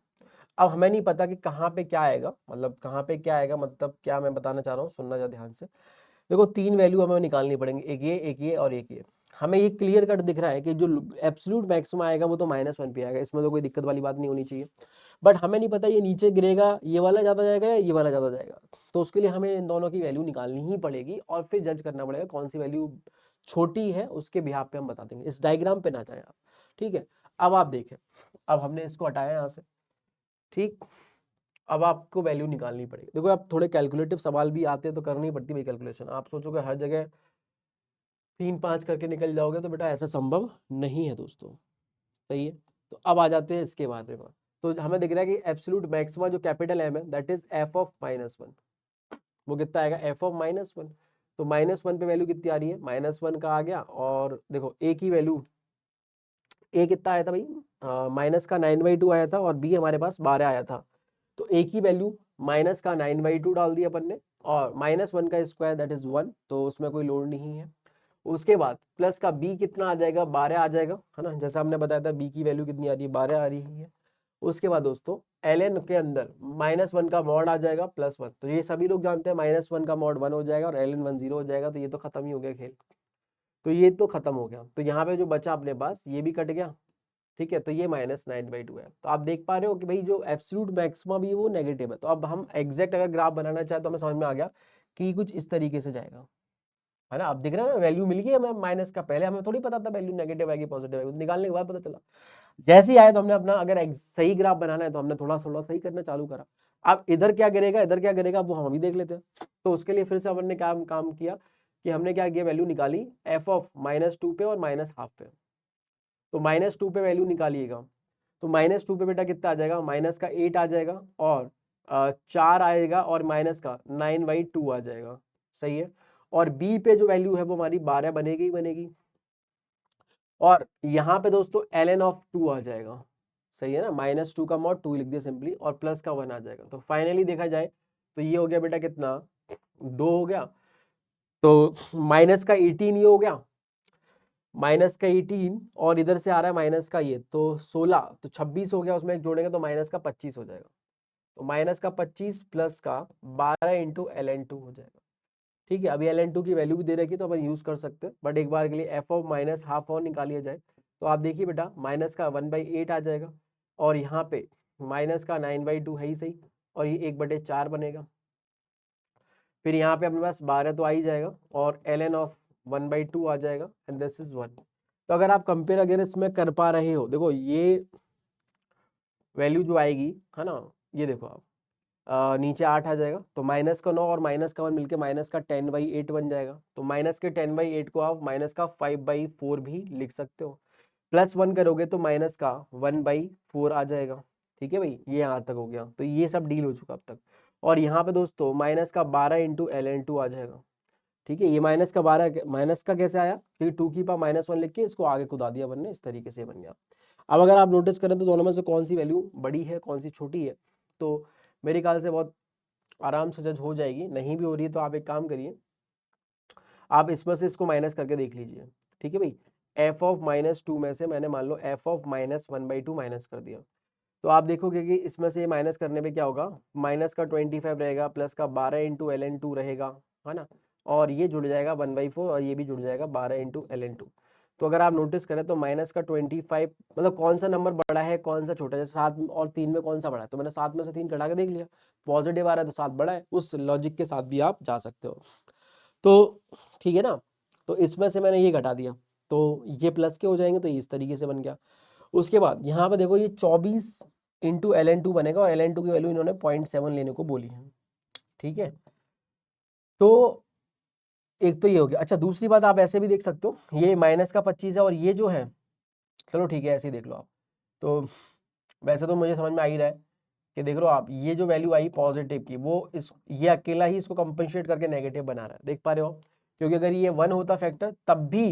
अब हमें नहीं पता कि कहाँ पे क्या आएगा, मतलब कहाँ पे क्या आएगा, मतलब क्या मैं बताना चाह रहा हूँ, सुनना जरा ध्यान से। देखो 3 वैल्यू हमें निकालनी पड़ेंगी, एक ये और एक ये। हमें ये क्लियर कट दिख रहा है कि जो एब्सोल्यूट मैक्सिमम आएगा वो तो -1 पे आएगा, इसमें तो कोई दिक्कत वाली बात नहीं होनी चाहिए। बट हमें नहीं पता ये नीचे गिरेगा, ये वाला ज़्यादा जाएगा या ये वाला ज़्यादा जाएगा। तो उसके लिए हमें इन दोनों की वैल्यू निकालनी ही पड़ेगी और फिर जज करना पड़ेगा कौन सी वैल्यू छोटी है, उसके बिहाफ पे हम बता देंगे। इस डायग्राम पे ना जाए आप, ठीक है। अब आप देखें, अब हमने इसको हटाया यहाँ से, ठीक। अब आपको वैल्यू निकालनी पड़ेगी। देखो आप थोड़े कैलकुलेटिव सवाल भी आते हैं तो करनी पड़ती है भाई कैलकुलेशन। आप सोचोगे हर जगह 3-5 करके निकल जाओगे तो बेटा ऐसा संभव नहीं है दोस्तों, सही है। तो अब आ जाते हैं इसके बारे में। तो हमें दिख रहा है कि एब्सोल्यूट मैक्सिमा जो कैपिटल एम है दैट इज एफ ऑफ -1, वो कितना आएगा एफ ऑफ -1। तो -1 पे वैल्यू कितनी आ रही है, -1 का आ गया। और देखो ए की वैल्यू, ए कितना आया था भाई, माइनस का 9/2 आया था और बी हमारे पास 12 आया था। तो ए की वैल्यू माइनस का 9/2 डाल दिया अपन ने, और -1 का स्क्वायर दैट इज 1, तो उसमें कोई लोड नहीं है। उसके बाद प्लस का बी कितना आ जाएगा, 12 आ जाएगा, है ना, जैसा हमने बताया था बी की वैल्यू कितनी आ रही है, 12 आ रही है। उसके बाद दोस्तों ln के अंदर -1 का मॉड आ जाएगा +1, तो ये सभी लोग जानते हैं -1 का मॉड 1 हो जाएगा और ln 1 0 हो जाएगा, तो ये तो खत्म ही हो गया खेल। तो ये तो खत्म हो गया, तो यहाँ पे जो बचा अपने पास ये भी कट गया, ठीक है। तो ये -9/2 है। तो आप देख पा रहे हो कि भाई जो एब्सोल्यूट मैक्सिमा भी है वो नेगेटिव है। तो अब हम एग्जैक्ट अगर ग्राफ बनाना चाहे तो हमें समझ में आ गया कि कुछ इस तरीके से जाएगा, है ना। अब दिख रहा है ना, वैल्यू मिल गई हमें माइनस का, पहले हमें थोड़ी पता था वैल्यू नेगेटिव आएगी पॉजिटिव आएगी, निकालने के बाद पता चला। जैसे ही आया तो हमने अपना अगर सही ग्राफ बनाना है तो हमने थोड़ा थोड़ा सही करना चालू करा। अब इधर क्या गिरेगा इधर क्या गिरेगा वो हम अभी देख लेते हैं। तो उसके लिए फिर से हमने काम किया कि हमने क्या किया, वैल्यू निकाली एफ ऑफ -2 पे और -12 पे। तो -2 पे वैल्यू निकालिएगा, तो -2 पे बेटा कितना आ जाएगा, माइनस का 8 आ जाएगा और 4 आएगा और माइनस का 9/2 आ जाएगा, सही है। और बी पे जो वैल्यू है वो हमारी 12 बनेगी ही बनेगी। और यहाँ पे दोस्तों ln ऑफ 2 आ जाएगा, सही है ना, -2 का मॉड 2 लिख दिया सिंपली और प्लस का 1 आ जाएगा। तो फाइनली देखा जाए तो ये हो गया बेटा कितना, 2 हो गया। तो माइनस का 18 ये हो गया, माइनस का 18 और इधर से आ रहा है माइनस का ये, तो 16, तो 26 हो गया, उसमें जोड़ेंगे तो माइनस का 25 हो जाएगा। तो माइनस का 25 प्लस का 12 इंटू ln2 हो जाएगा, ठीक है। अभी ln2 की वैल्यू भी दे रखी है तो अपन यूज कर सकते हैं, बट एक बार के लिए एफ ऑफ -12 और निकालिया जाए तो आप देखिए बेटा माइनस का 1/8 आ जाएगा और यहाँ पे माइनस का 9/2 है ही सही, और ये 1/4 बनेगा। फिर यहाँ पे अपने पास 12 तो आ ही जाएगा और ln ऑफ 1/2 आ जाएगा एंड दिस इज 1। तो अगर आप कंपेयर अगर इसमें कर पा रहे हो, देखो ये वैल्यू जो आएगी, है ना, ये देखो आप नीचे 8 आ जाएगा, तो माइनस का 9 और माइनस का 1 मिलके माइनस का 10/8 बन जाएगा। तो माइनस के 10/8 को आप माइनस का 5/4 भी लिख सकते हो। प्लस 1 करोगे तो माइनस का 1/4 आ जाएगा, ठीक है भाई, ये यहाँ तक हो गया। तो ये सब डील हो चुका अब तक। और यहाँ पे दोस्तों माइनस का 12 इंटू ln2 आ जाएगा, ठीक है। ये माइनस का 12 माइनस का कैसे आया, क्योंकि 2 की पावर -1 लिख के इसको आगे कुदा दिया बनने, इस तरीके से बन गया। अब अगर आप नोटिस करें तो दोनों में से कौन सी वैल्यू बड़ी है कौन सी छोटी है, तो मेरे ख्याल से बहुत आराम से जज हो जाएगी। नहीं भी हो रही है तो आप एक काम करिए, आप इसमें से इसको माइनस करके देख लीजिए, ठीक है भाई। एफ ऑफ -2 में से मैंने मान लो एफ ऑफ -1/2 माइनस कर दिया, तो आप देखोगे कि इसमें से ये माइनस करने पे क्या होगा, माइनस का 25 रहेगा प्लस का 12 इंटू ln2 रहेगा, है ना, और ये जुड़ जाएगा 1/4 और ये भी जुड़ जाएगा 12 इंटू ln2। तो अगर आप नोटिस करें तो माइनस का 25, मतलब कौन सा नंबर बड़ा है कौन सा छोटा है, जैसे 7 और 3 में कौन सा बड़ा है, तो मैंने 7 में से 3 कटा के देख लिया, पॉजिटिव आ रहा है तो 7 बड़ा है, उस लॉजिक के साथ भी आप जा सकते हो। तो ठीक है ना, तो इसमें से मैंने ये घटा दिया तो ये प्लस के हो जाएंगे, तो इस तरीके से बन गया। उसके बाद यहाँ पे देखो ये 24 इंटू ln2 बनेगा और ln2 की वैल्यू इन्होंने 0.7 लेने को बोली है, ठीक है। तो एक तो ये हो गया। अच्छा दूसरी बात आप ऐसे भी देख सकते हो, ये माइनस का 25 है और ये जो है, चलो ठीक है ऐसे ही देख लो आप। तो वैसे तो मुझे समझ में आ ही रहा है कि देख रहे हो आप, ये जो वैल्यू आई पॉजिटिव की, वो इस ये अकेला ही इसको कंपनसेट करके नेगेटिव बना रहा है, देख पा रहे हो? क्योंकि अगर ये 1 होता फैक्टर, तब भी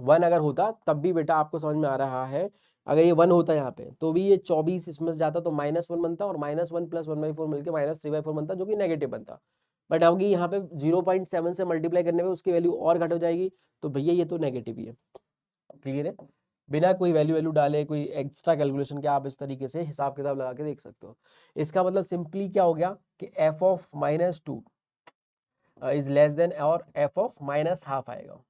1 अगर होता तब भी बेटा आपको समझ में आ रहा है, अगर ये 1 होता यहाँ पे तो भी ये 24 इसमें से जाता तो -1 बनता, और -1 + 1/4 मिलकर -3/4 बनता, जो कि नेगेटिव बनता। बट अब यहाँ पे 0.7 से मल्टीप्लाई करने में उसकी वैल्यू और घट हो जाएगी, तो भैया ये तो नेगेटिव ही है। क्लियर है? बिना कोई वैल्यू डाले, कोई एक्स्ट्रा कैलकुलेशन के आप इस तरीके से हिसाब किताब लगा के देख सकते हो। इसका मतलब सिंपली क्या हो गया कि f(-2) इज लेस देन और f(-½ आएगा,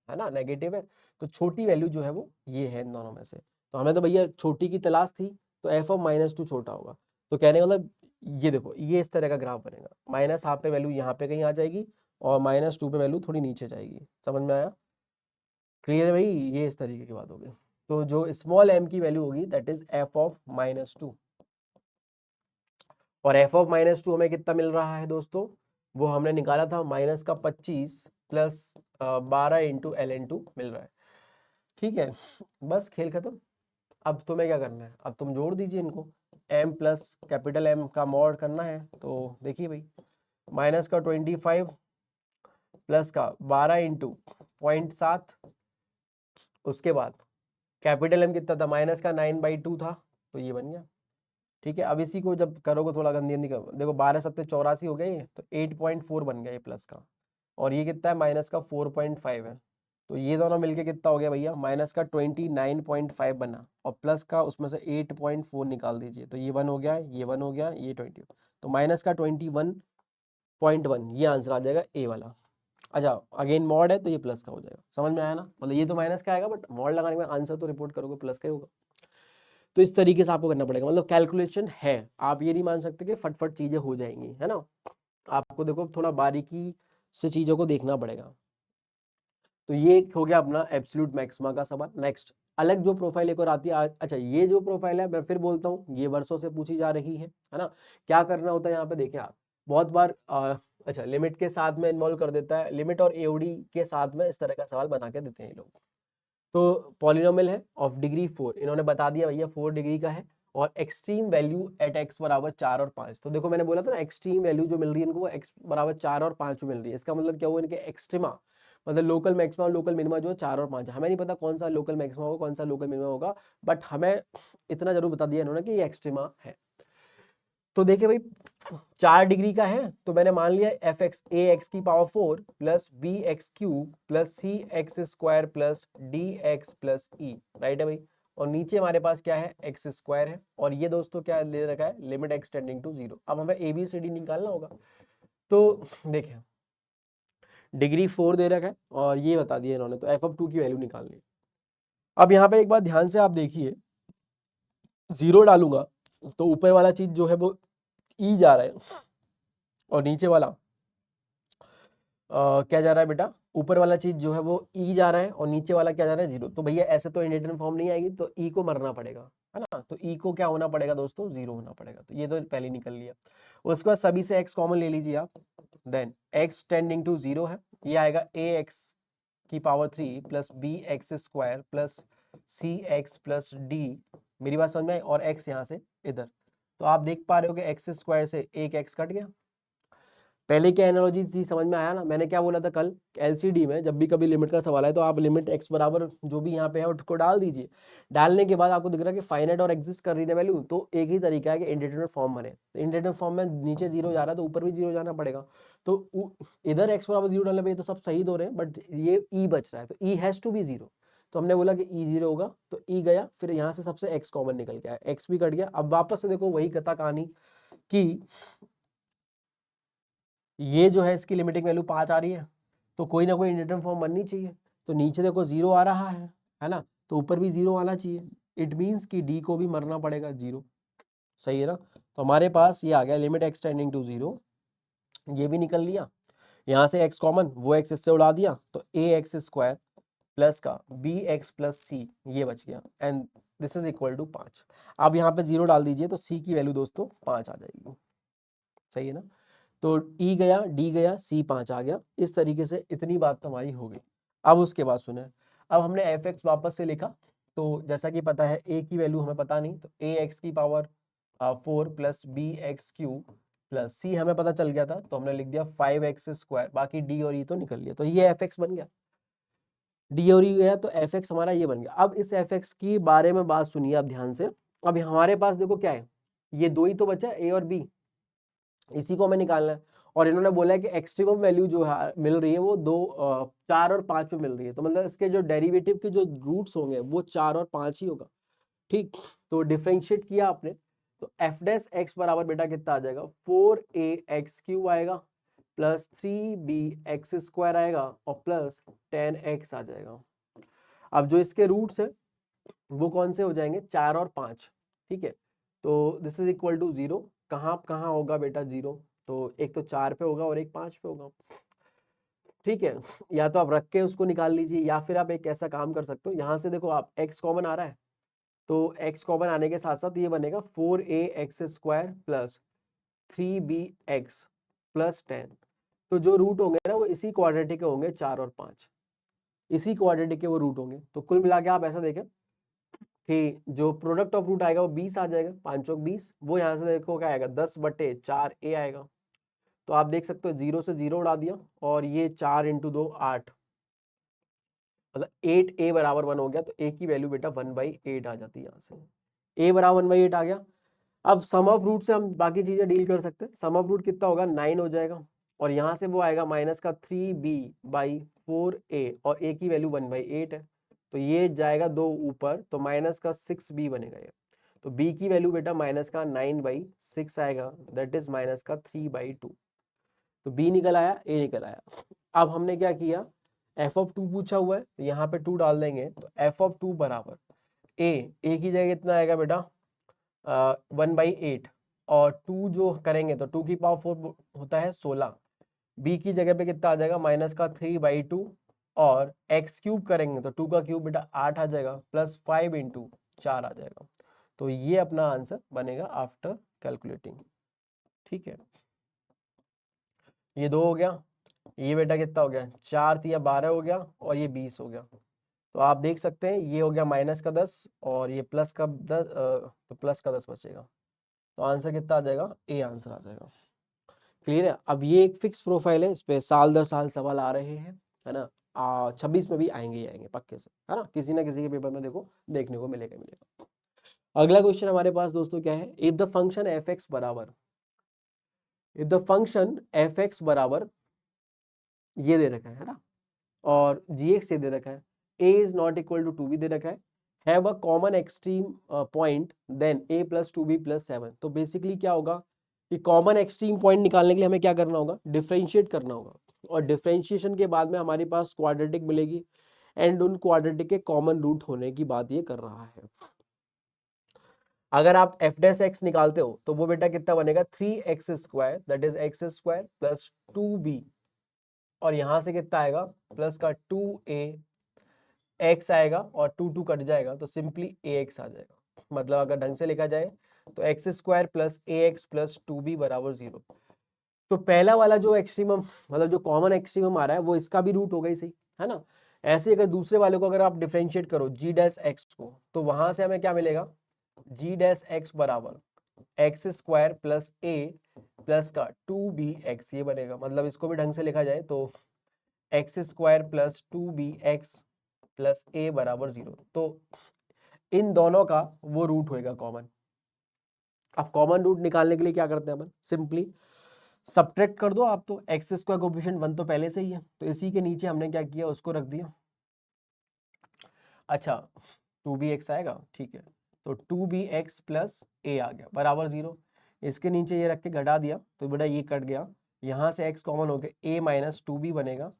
है ना? नेगेटिव है, तो छोटी वैल्यू जो है वो ये है इन दोनों में से। तो हमें तो भैया छोटी की तलाश थी, तो f(-2) छोटा होगा। तो कहने का मतलब ये देखो, ये इस तरह का ग्राफ बनेगा, -½ पे वैल्यू यहाँ पे कहीं आ जाएगी और -2 पे वैल्यू थोड़ी नीचे जाएगी। समझ में आया? क्लियर है भाई? ये इस तरीके की बात होगी। तो जो स्मॉल m की वैल्यू होगी दैट इज f(-2), और f(-2) हमें कितना मिल रहा है दोस्तों? वो हमने निकाला था -25 + 12 × ln2 मिल रहा है। ठीक है, बस खेल खत्म। अब तुम्हें क्या करना है, अब तुम जोड़ दीजिए इनको, m प्लस कैपिटल M का मॉड करना है। तो देखिए भाई, -25 प्लस का 12 × 0.7, उसके बाद कैपिटल M कितना था, -9/2 था, तो ये बन गया। ठीक है, अब इसी को जब करोगे थोड़ा गंदी गंदी करो, देखो 12 7 84 हो गए, तो 8.4 बन गया ये प्लस का, और ये कितना है, -4.5 है। तो ये दोनों मिलके कितना हो गया भैया, -29.5 बना, और प्लस का उसमें से 8.4 निकाल दीजिए, तो ये 1 हो गया, ये 1 हो गया, ये 20, तो -21.1 ये आंसर आ जाएगा ए वाला। अच्छा, अगेन मॉड है तो ये प्लस का हो जाएगा। समझ में आया ना? मतलब ये तो माइनस का आएगा, बट मॉड लगाने के बाद आंसर तो रिपोर्ट करोगे प्लस का ही होगा। तो इस तरीके से आपको करना पड़ेगा, मतलब कैलकुलेशन है, आप ये नहीं मान सकते कि फटफट चीजें हो जाएंगी, है ना? आपको देखो थोड़ा बारीकी से चीजों को देखना पड़ेगा। तो ये हो गया अपना एब्सोल्यूट मैक्सिमा का सवाल। नेक्स्ट, अलग जो प्रोफाइल एक और आती है अच्छा, ये जो प्रोफाइल है मैं फिर बोलता हूँ, ये वर्षों से पूछी जा रही है ना? क्या करना होता है यहाँ पे, देखिए आप बहुत बार अच्छा, लिमिट के साथ में इन्वॉल्व कर देता है, लिमिट और एओडी के साथ में इस तरह का सवाल बना के देते हैं ये लोग। तो पॉलिनोमियल है ऑफ डिग्री 4, इन्होंने बता दिया भैया 4 डिग्री का है, और एक्सट्रीम वैल्यू एट x बराबर 4 और 5। तो देखो मैंने बोला था ना, एक्सट्रीम वैल्यू जो मिल रही है इनको वो x बराबर 4 और 5 मिल रही है। इसका मतलब क्या हुआ, इनके एक्सट्रीमा मतलब लोकल मैक्सिमा और लोकल मिनिमा जो है 4 और 5 है। हमें नहीं पता कौन सा लोकल मैक्सिमा होगा, कौन सा लोकल मिनिमा होगा, बट हमें इतना जरूर बता दिया इन्होंने कि ये एक्सट्रीमा है। तो देखिए भाई, 4 डिग्री का है, तो मैंने मान लिया fx ax की power 4 plus bx³ plus cx² plus dx plus e, right है भाई? और नीचे हमारे पास क्या है, x² है, और ये दोस्तों क्या ले रखा है, लिमिट x टेंडिंग टू 0। अब हमें ABCD निकालना होगा। तो देखिए, डिग्री 4 दे रखा है, और ये बता दिया इन्होंने, तो f(2) की वैल्यू निकालनी है। अब यहाँ पे एक बात ध्यान से आप देखिए, 0 डालूंगा तो ऊपर वाला चीज जो है वो ई जा रहा है, और नीचे वाला क्या जा रहा है बेटा, ऊपर वाला चीज जो है वो ई जा रहा है, और नीचे वाला क्या जा रहा है, 0। तो भैया ऐसे तो इंडियन फॉर्म नहीं आएगी, तो ई को मरना पड़ेगा, है ना? तो ई को क्या होना पड़ेगा दोस्तों, 0 होना पड़ेगा। तो ये तो पहले निकल लिया। उसके बाद सभी से x कॉमन ले लीजिए आप, देन x टेंडिंग टू 0 है, ये आएगा ax की power 3 plus bx² plus cx plus d। मेरी बात समझ में आई? और x यहाँ से इधर, तो आप देख पा रहे हो कि x² से एक x कट गया। पहले क्या एनालॉजी थी, समझ में आया ना? मैंने क्या बोला था कल, एलसीडी में जब भी कभी लिमिट का सवाल है तो आप लिमिट x बराबर जो भी यहाँ पे है उसको डाल दीजिए। डालने के बाद आपको दिख रहा है कि फाइनाइट और एग्जिस्ट कर रही है वैल्यू, तो एक ही तरीका है कि इंडेटरमिनेट फॉर्म बने। तो इंडेटरमिनेट फॉर्म में नीचे 0 जा रहा है तो ऊपर भी 0 जाना पड़ेगा। तो इधर x बराबर 0 डालने पर तो सब सही दो रहे हैं, बट ये ई बच रहा है, तो ई हैज टू बी 0। तो हमने बोला कि ई 0 होगा, तो ई गया, फिर यहाँ से सबसे x कॉमन निकल गया, x भी कट गया। अब वापस से देखो वही कथा कहानी कि ये जो है इसकी लिमिटिंग वैल्यू 5 आ रही है, तो कोई ना कोई इंडेटरमिनेट फॉर्म बननी चाहिए। तो नीचे देखो 0 आ रहा है ना? तो ऊपर भी 0 आना चाहिए। इट मीन्स कि डी को भी मरना पड़ेगा 0। सही है ना? तो हमारे पास ये आ गया लिमिट x टेंडिंग टू 0, ये भी निकल लिया। यहाँ से x कॉमन, वो x इससे उड़ा दिया, तो ax² प्लस का bx प्लस c ये बच गया, and this is equal to 5। अब यहाँ पे 0 डाल दीजिए तो c की वैल्यू दोस्तों 5 आ जाएगी। सही है ना? तो E गया, D गया, C 5 आ गया। इस तरीके से इतनी बात तो हमारी हो गई। अब उसके बाद सुने, अब हमने fx वापस से लिखा, तो जैसा कि पता है a की वैल्यू हमें पता नहीं, तो ax की power 4 plus B X cube plus C हमें पता चल गया था तो हमने लिख दिया 5x², बाकी डी और ई तो निकल लिया, तो ये एफ एक्स बन गया, डी और ई गया तो एफ एक्स हमारा ये बन गया। अब इस एफ एक्स की बारे में बात सुनिए आप ध्यान से। अब हमारे पास देखो क्या है, ये दो ही तो बचा, ए और बी, इसी को हमें निकालना है। और इन्होंने बोला है कि एक्सट्रीमम वैल्यू जो है मिल रही है वो 4 और 5 पे मिल रही है, तो मतलब इसके जो डेरिवेटिव के जो रूट्स होंगे वो 4 और 5 ही होगा। ठीक, तो डिफरेंशिएट किया आपने तो एफ डैश एक्स बराबर बेटा कितना आ जाएगा, 4ax³ आएगा प्लस 3bx² आएगा और प्लस 10x आ जाएगा। अब जो इसके रूट्स है वो कौन से हो जाएंगे, 4 और 5। ठीक है, तो दिस इज इक्वल टू 0। कहाँ कहाँ होगा बेटा 0, तो एक तो 4 पे होगा और एक 5 पे होगा। ठीक है, या तो आप रख के उसको निकाल लीजिए या फिर आप एक ऐसा काम कर सकते हो, यहाँ से देखो आप x कॉमन आ रहा है तो x कॉमन आने के साथ साथ ये बनेगा 4ax² प्लस 3bx प्लस 10। तो जो रूट होंगे ना वो इसी क्वाड्रेटिक के होंगे, 4 और 5 इसी क्वाड्रेटिक के वो रूट होंगे। तो कुल मिला के आप ऐसा देखें कि जो प्रोडक्ट ऑफ रूट आएगा वो 20 आ जाएगा, 5 चौक 20, वो यहाँ से देखो क्या आएगा 10/4a आएगा। तो आप देख सकते हो 0 से 0 उड़ा दिया और ये 4 × 2 8, मतलब 8a बराबर 1 हो गया। तो a की वैल्यू बेटा 1/8 आ जाती है, यहाँ से a बराबर 1/8 आ गया। अब सम ऑफ रूट से हम बाकी चीजें डील कर सकते हैं। सम ऑफ रूट कितना होगा, 9 हो जाएगा और यहाँ से वो आएगा माइनस का 3b/4a और a की वैल्यू 1/8 है, तो ये जाएगा 2 ऊपर तो माइनस का 6b बनेगा ये। तो b की वैल्यू बेटा माइनस का 9/6 आएगा, दैट इज माइनस का 3/2। तो b निकल आया, a निकल आया। अब हमने क्या किया, f(2) पूछा हुआ है तो यहाँ पे 2 डाल देंगे, तो f(2) बराबर a की जगह कितना आएगा बेटा 1/8 और 2 जो करेंगे तो 2 की पावर 4 होता है 16, b की जगह पे कितना आ जाएगा माइनस का 3/2 और x³ करेंगे तो 2 का क्यूब बेटा 8 आ जाएगा प्लस 5 × 4 आ जाएगा। तो ये अपना आंसर बनेगा आफ्टर कैलकुलेटिंग। ठीक है, ये 2 हो गया, ये बेटा कितना हो गया 4 × 12 हो गया और ये 20 हो गया। तो आप देख सकते हैं ये हो गया माइनस का 10 और ये प्लस का 10, तो प्लस का 10 बचेगा। तो आंसर कितना आ जाएगा, ए आंसर आ जाएगा। क्लियर है। अब ये एक फिक्स प्रोफाइल है, इस पे साल दर साल सवाल आ रहे हैं, है ना। 26 में भी आएंगे ही आएंगे पक्के से, है ना, किसी ना किसी के पेपर में देखो देखने को मिलेगा मिलेगा। अगला क्वेश्चन हमारे पास दोस्तों क्या है, if the function F X बराबर, if the function F X बराबर ये दे रखा है ना, और जी एक्स ये दे रखा है, A is not equal to 2 भी दे रखा है, have a common extreme point then a + 2b + 7। तो बेसिकली क्या होगा कि कॉमन एक्सट्रीम पॉइंट निकालने के लिए हमें क्या करना होगा, डिफरेंशिएट करना होगा, और डिफरेंशिएशन के बाद में हमारे पास क्वाड्रेटिक मिलेगी एंड उन क्वाड्रेटिक के कॉमन रूट होने की बात ये कर रहा है। अगर आप एफ डैश एक्स निकालते हो तो वो बेटा कितना बनेगा 3x² that is x² plus 2b और यहां से कितना आएगा प्लस का 2a x आएगा और 2 कट जाएगा तो सिंपली ax आ जाएगा। मतलब अगर ढंग से लिखा जाए तो x² plus ax plus 2b बराबर 0। तो पहला वाला जो एक्सट्रीमम मतलब जो कॉमन एक्सट्रीमम आ रहा है वो इसका भी रूट हो गई, सही है ना। ऐसे अगर दूसरे वाले को अगर आप डिफरेंशिएट करो g डैश x को तो वहां से हमें क्या मिलेगा, g डैश x बराबर x² प्लस a प्लस का 2bx ये बनेगा। मतलब इसको भी ढंग से लिखा जाए तो x² plus 2bx plus a बराबर 0। तो इन दोनों का वो रूट होएगा कॉमन। अब कॉमन रूट निकालने के लिए क्या करते हैं अपन, सिंपली सब्ट्रैक्ट कर दो आप, तो x² कोएफिशिएंट 1 तो पहले से ही है तो इसी के नीचे हमने क्या किया उसको रख दिया। अच्छा 2bx आएगा, ठीक है, तो 2bx प्लस a आ गया बराबर 0। इसके नीचे ये रख के घटा दिया तो बेटा ये कट गया, यहाँ से x कॉमन हो गया a माइनस 2b बनेगा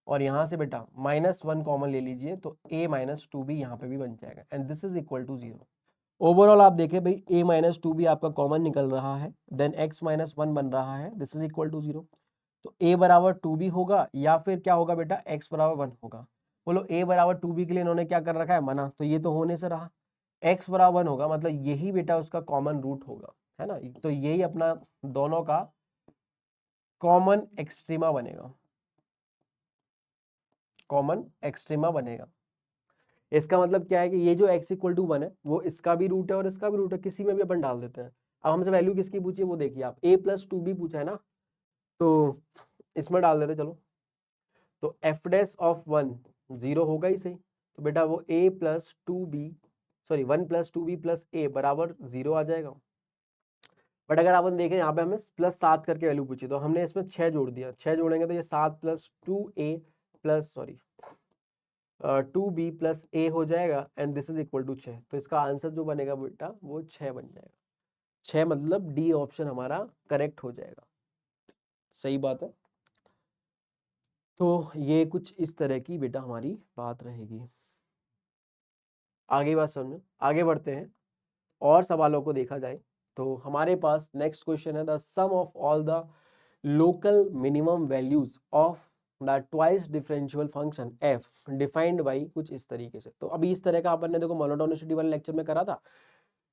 और यहाँ से बेटा -1 कॉमन ले लीजिए तो a माइनस 2b यहाँ पे भी बन जाएगा and this is equal to 0। Overall आप देखें भाई a माइनस 2b आपका कॉमन निकल रहा है देन x माइनस 1 बन रहा है, दिस इज इक्वल टू 0। तो a बराबर 2b होगा या फिर क्या होगा बेटा x बराबर 1 होगा। बोलो a बराबर 2b के लिए इन्होंने क्या कर रखा है मना, तो ये तो होने से रहा, x बराबर 1 होगा मतलब यही बेटा उसका कॉमन रूट होगा, है ना। तो यही अपना दोनों का कॉमन एक्सट्रीमा बनेगा, कॉमन एक्सट्रीमा बनेगा। इसका मतलब क्या है कि ये जो x = 1 है वो इसका भी रूट है और इसका भी रूट है, किसी में भी अपन डाल देते हैं। अब हमसे वैल्यू किसकी पूछी है वो देखिए आप, a प्लस 2b पूछा है ना, तो इसमें डाल देते चलो। तो एफ डैश ऑफ 1 0 होगा ही सही, तो बेटा वो a plus 2b sorry 1 plus 2b plus a बराबर 0 आ जाएगा। बट अगर अपन देखें यहाँ पे हमें प्लस 7 करके वैल्यू पूछी, तो हमने इसमें 6 जोड़ दिया, 6 जोड़ेंगे तो ये 7 plus 2a plus sorry 2b plus a हो जाएगा and this is equal to 6। तो इसका आंसर जो बनेगा बेटा वो 6 बन जाएगा। 6 मतलब डी ऑप्शन हमारा करेक्ट हो जाएगा। सही बात है। तो ये कुछ इस तरह की बेटा हमारी बात रहेगी। आगे बात समझो, आगे बढ़ते हैं और सवालों को देखा जाए तो हमारे पास नेक्स्ट क्वेश्चन है the sum of all the local minimum values of the twice differential function f defined by कुछ इस तरीके से। तो अभी इस तरह का अपन ने देखो मोनोटोनिसिटी वाले लेक्चर में करा था,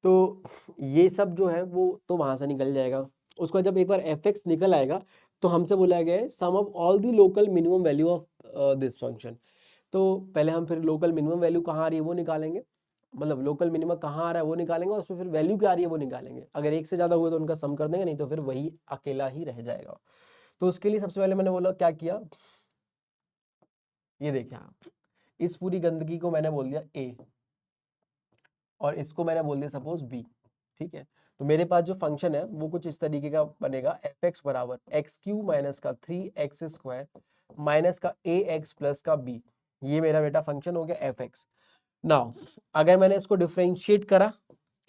तो ये सब जो है वो तो वहां से निकल जाएगा। उसको जब एक बार fx निकल आएगा तो हमसे बोला गया है sum of all the local minimum value of this function. तो पहले हम फिर लोकल मिनिमम वैल्यू कहाँ आ रही है वो निकालेंगे, मतलब लोकल मिनिमम कहाँ आ रहा है वो निकालेंगे, और उसमें फिर वैल्यू क्या आ रही है वो निकालेंगे। अगर एक से ज्यादा हुए तो उनका सम कर देंगे, नहीं तो फिर वही अकेला ही रह जाएगा। तो उसके लिए सबसे पहले मैंने बोला क्या किया, ये देखिए आप, इस पूरी गंदगी को मैंने बोल दिया a और इसको मैंने बोल दिया सपोज b। ठीक है, तो मेरे पास जो फंक्शन है वो कुछ इस तरीके का बनेगा, एफ एक्स बराबर एक्स क्यू माइनस का 3x² माइनस का ax प्लस का b। ये मेरा बेटा फंक्शन हो गया एफ एक्स। नाउ अगर मैंने इसको डिफरेंशिएट करा,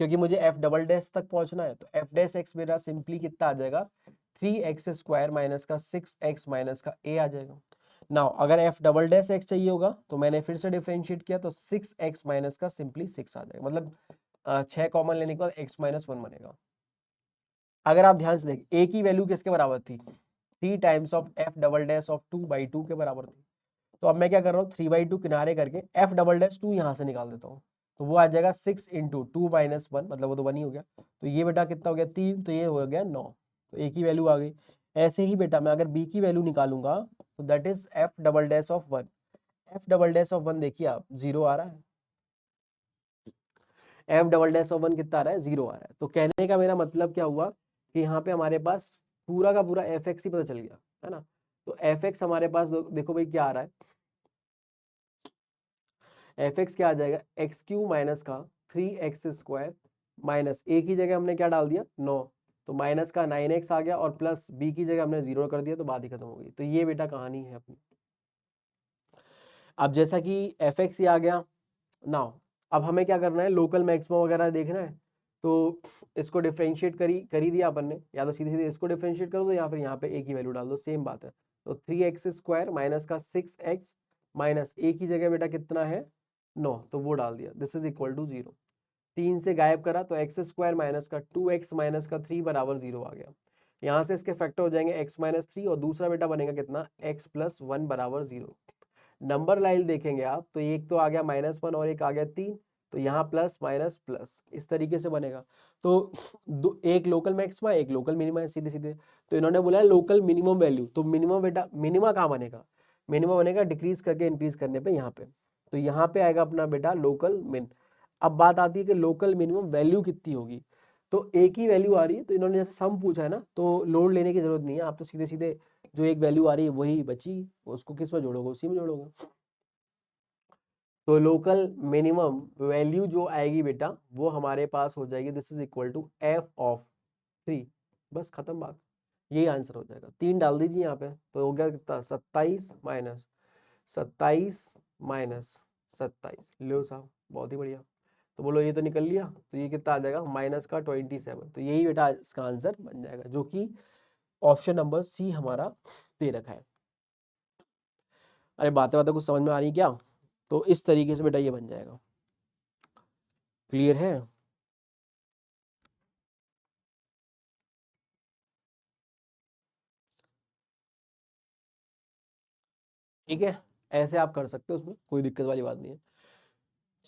क्योंकि मुझे एफ डबल डैश तक पहुंचना है, तो एफ डैश एक्स मेरा सिंपली कितना आ जाएगा 3x² माइनस का 6x माइनस का a आ जाएगा। नाउ अगर एफ डबल डैश एक्स चाहिए होगा तो मैंने फिर से डिफरेंशिएट किया तो 6x माइनस का सिंपली 6 आ जाएगा, मतलब 6 कॉमन लेने के बाद x माइनस 1 बनेगा। अगर आप ध्यान से देखें a की वैल्यू किसके बराबर थी, 3 times of F double dash of 2/2 के बराबर थी। तो अब मैं क्या कर रहा हूँ 3/2 किनारे करके एफ डबल डैश 2 यहाँ से निकाल देता हूँ, तो वो आ जाएगा 6 इंटू 2 माइनस 1, मतलब वो तो 1 ही हो गया। तो ये बेटा कितना हो गया 3, तो ये हो गया 9। तो a की वैल्यू आ गई। ऐसे ही बेटा मैं अगर b की वैल्यू निकालूंगा तो that is F double dash of 1। F double dash of 1 देखिए आप 0 आ रहा है, एफ डबल डैश ऑफ 1 कितना आ रहा है 0 आ रहा है। तो कहने का मेरा मतलब क्या हुआ कि यहाँ पे हमारे पास पूरा का पूरा एफ एक्स ही पता चल गया है ना। तो एफ एक्स हमारे पास देखो भाई क्या आ रहा है, एफ एक्स क्या आ जाएगा एक्स क्यू माइनस का 3x² माइनस a की जगह हमने क्या डाल दिया 9, तो माइनस का 9x आ गया और प्लस b की जगह हमने 0 कर दिया, तो बात ही खत्म हो गई। तो ये बेटा कहानी है अपनी। अब जैसा कि एफ एक्स ही आ गया, नाउ अब हमें क्या करना है लोकल मैक्सिमम वगैरह देखना है, तो इसको डिफरेंशिएट कर ही दिया अपन ने, या तो सीधे सीधे इसको डिफरेंशिएट कर दो या फिर यहाँ पे a की वैल्यू डाल दो, सेम बात है। तो 3x² माइनस का 6x माइनस a की जगह बेटा कितना है 9, तो वो डाल दिया, दिस इज इक्वल टू 0। 3 से गायब करा तो x² माइनस का 2x माइनस का 3 बराबर 0 आ गया। यहाँ से इसके फैक्टर हो जाएंगे x माइनस 3 और दूसरा बेटा बनेगा कितना x प्लस 1 बराबर 0। नंबर लाइन देखेंगे आप तो एक तो आ गया -1 और एक आ गया 3, तो यहाँ प्लस माइनस प्लस इस तरीके से बनेगा। तो एक लोकल मैक्सिमा एक लोकल मिनिमा है सीधे सीधे। तो इन्होंने बोला है लोकल मिनिमम वैल्यू, तो मिनिमम बेटा मिनिमा कहाँ बनेगा, मिनिमम बनेगा डिक्रीज करके इंक्रीज करने पे यहाँ पे। तो यहाँ पे आएगा अपना बेटा लोकल मिन। अब बात आती है कि लोकल मिनिमम वैल्यू कितनी होगी, तो एक ही वैल्यू आ रही है, तो इन्होंने जैसे सम पूछा है ना, तो लोड लेने की जरूरत नहीं है, आप तो सीधे सीधे जो एक वैल्यू आ रही है वही बची, उसको किस में जोड़ोगे उसी में जोड़ोगे। तो लोकल मिनिमम वैल्यू जो आएगी बेटा वो हमारे पास हो जाएगी, this is equal to F of 3। बस खत्म बात, यही आंसर हो जाएगा। 3 डाल दीजिए यहाँ पे, तो हो गया कितना 27 माइनस 27 माइनस 27। लो साहब बहुत ही बढ़िया। तो बोलो ये तो निकल लिया, तो ये कितना आ जाएगा माइनस का 27। तो यही बेटा इसका आंसर बन जाएगा, जो कि ऑप्शन नंबर सी हमारा दे रखा है। अरे बातें बातें कुछ समझ में आ रही क्या, तो इस तरीके से बेटा ये बन जाएगा। क्लियर है। ठीक है, ऐसे आप कर सकते हो, उसमें कोई दिक्कत वाली बात नहीं है।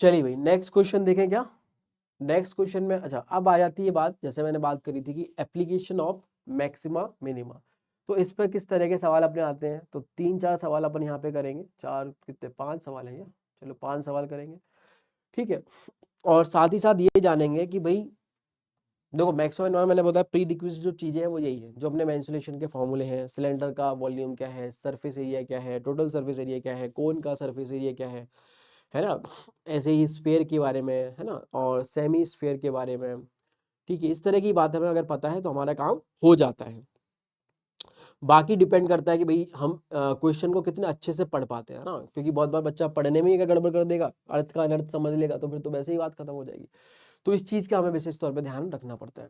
चलिए भाई नेक्स्ट क्वेश्चन देखें क्या। नेक्स्ट क्वेश्चन में अच्छा अब आ जाती है बात, जैसे मैंने बात करी थी कि एप्लीकेशन ऑफ मैक्सिमा मिनिमा, तो इस पर किस तरह के सवाल अपने आते हैं। तो 3-4 सवाल अपन यहाँ पे करेंगे, 4 कितने 5 सवाल हैं, चलो 5 सवाल करेंगे। ठीक है, और साथ ही साथ ये जानेंगे कि भाई देखो मैक्सिमम एनवायरनमेंट मैंने बताया प्री रिक्विजिट जो चीजें हैं वो यही है, जो अपने मेंसुरेशन के फॉर्मूले हैं, सिलेंडर का वॉल्यूम क्या है, सरफेस एरिया क्या है, टोटल सरफेस एरिया क्या है, कोन का सरफेस एरिया क्या है ना। ऐसे ही स्फीयर के बारे में है ना, और सेमी स्फीयर के बारे में, ठीक है। इस तरह की बात हमें अगर पता है तो हमारा काम हो जाता है। बाकी डिपेंड करता है कि भाई हम क्वेश्चन को कितने अच्छे से पढ़ पाते हैं ना, क्योंकि बहुत बार बच्चा पढ़ने में ही अगर गड़बड़ कर देगा, अर्थ का अनर्थ समझ लेगा, तो फिर तो वैसे ही बात खत्म हो जाएगी। तो इस चीज का हमें विशेष तौर पर ध्यान रखना पड़ता है।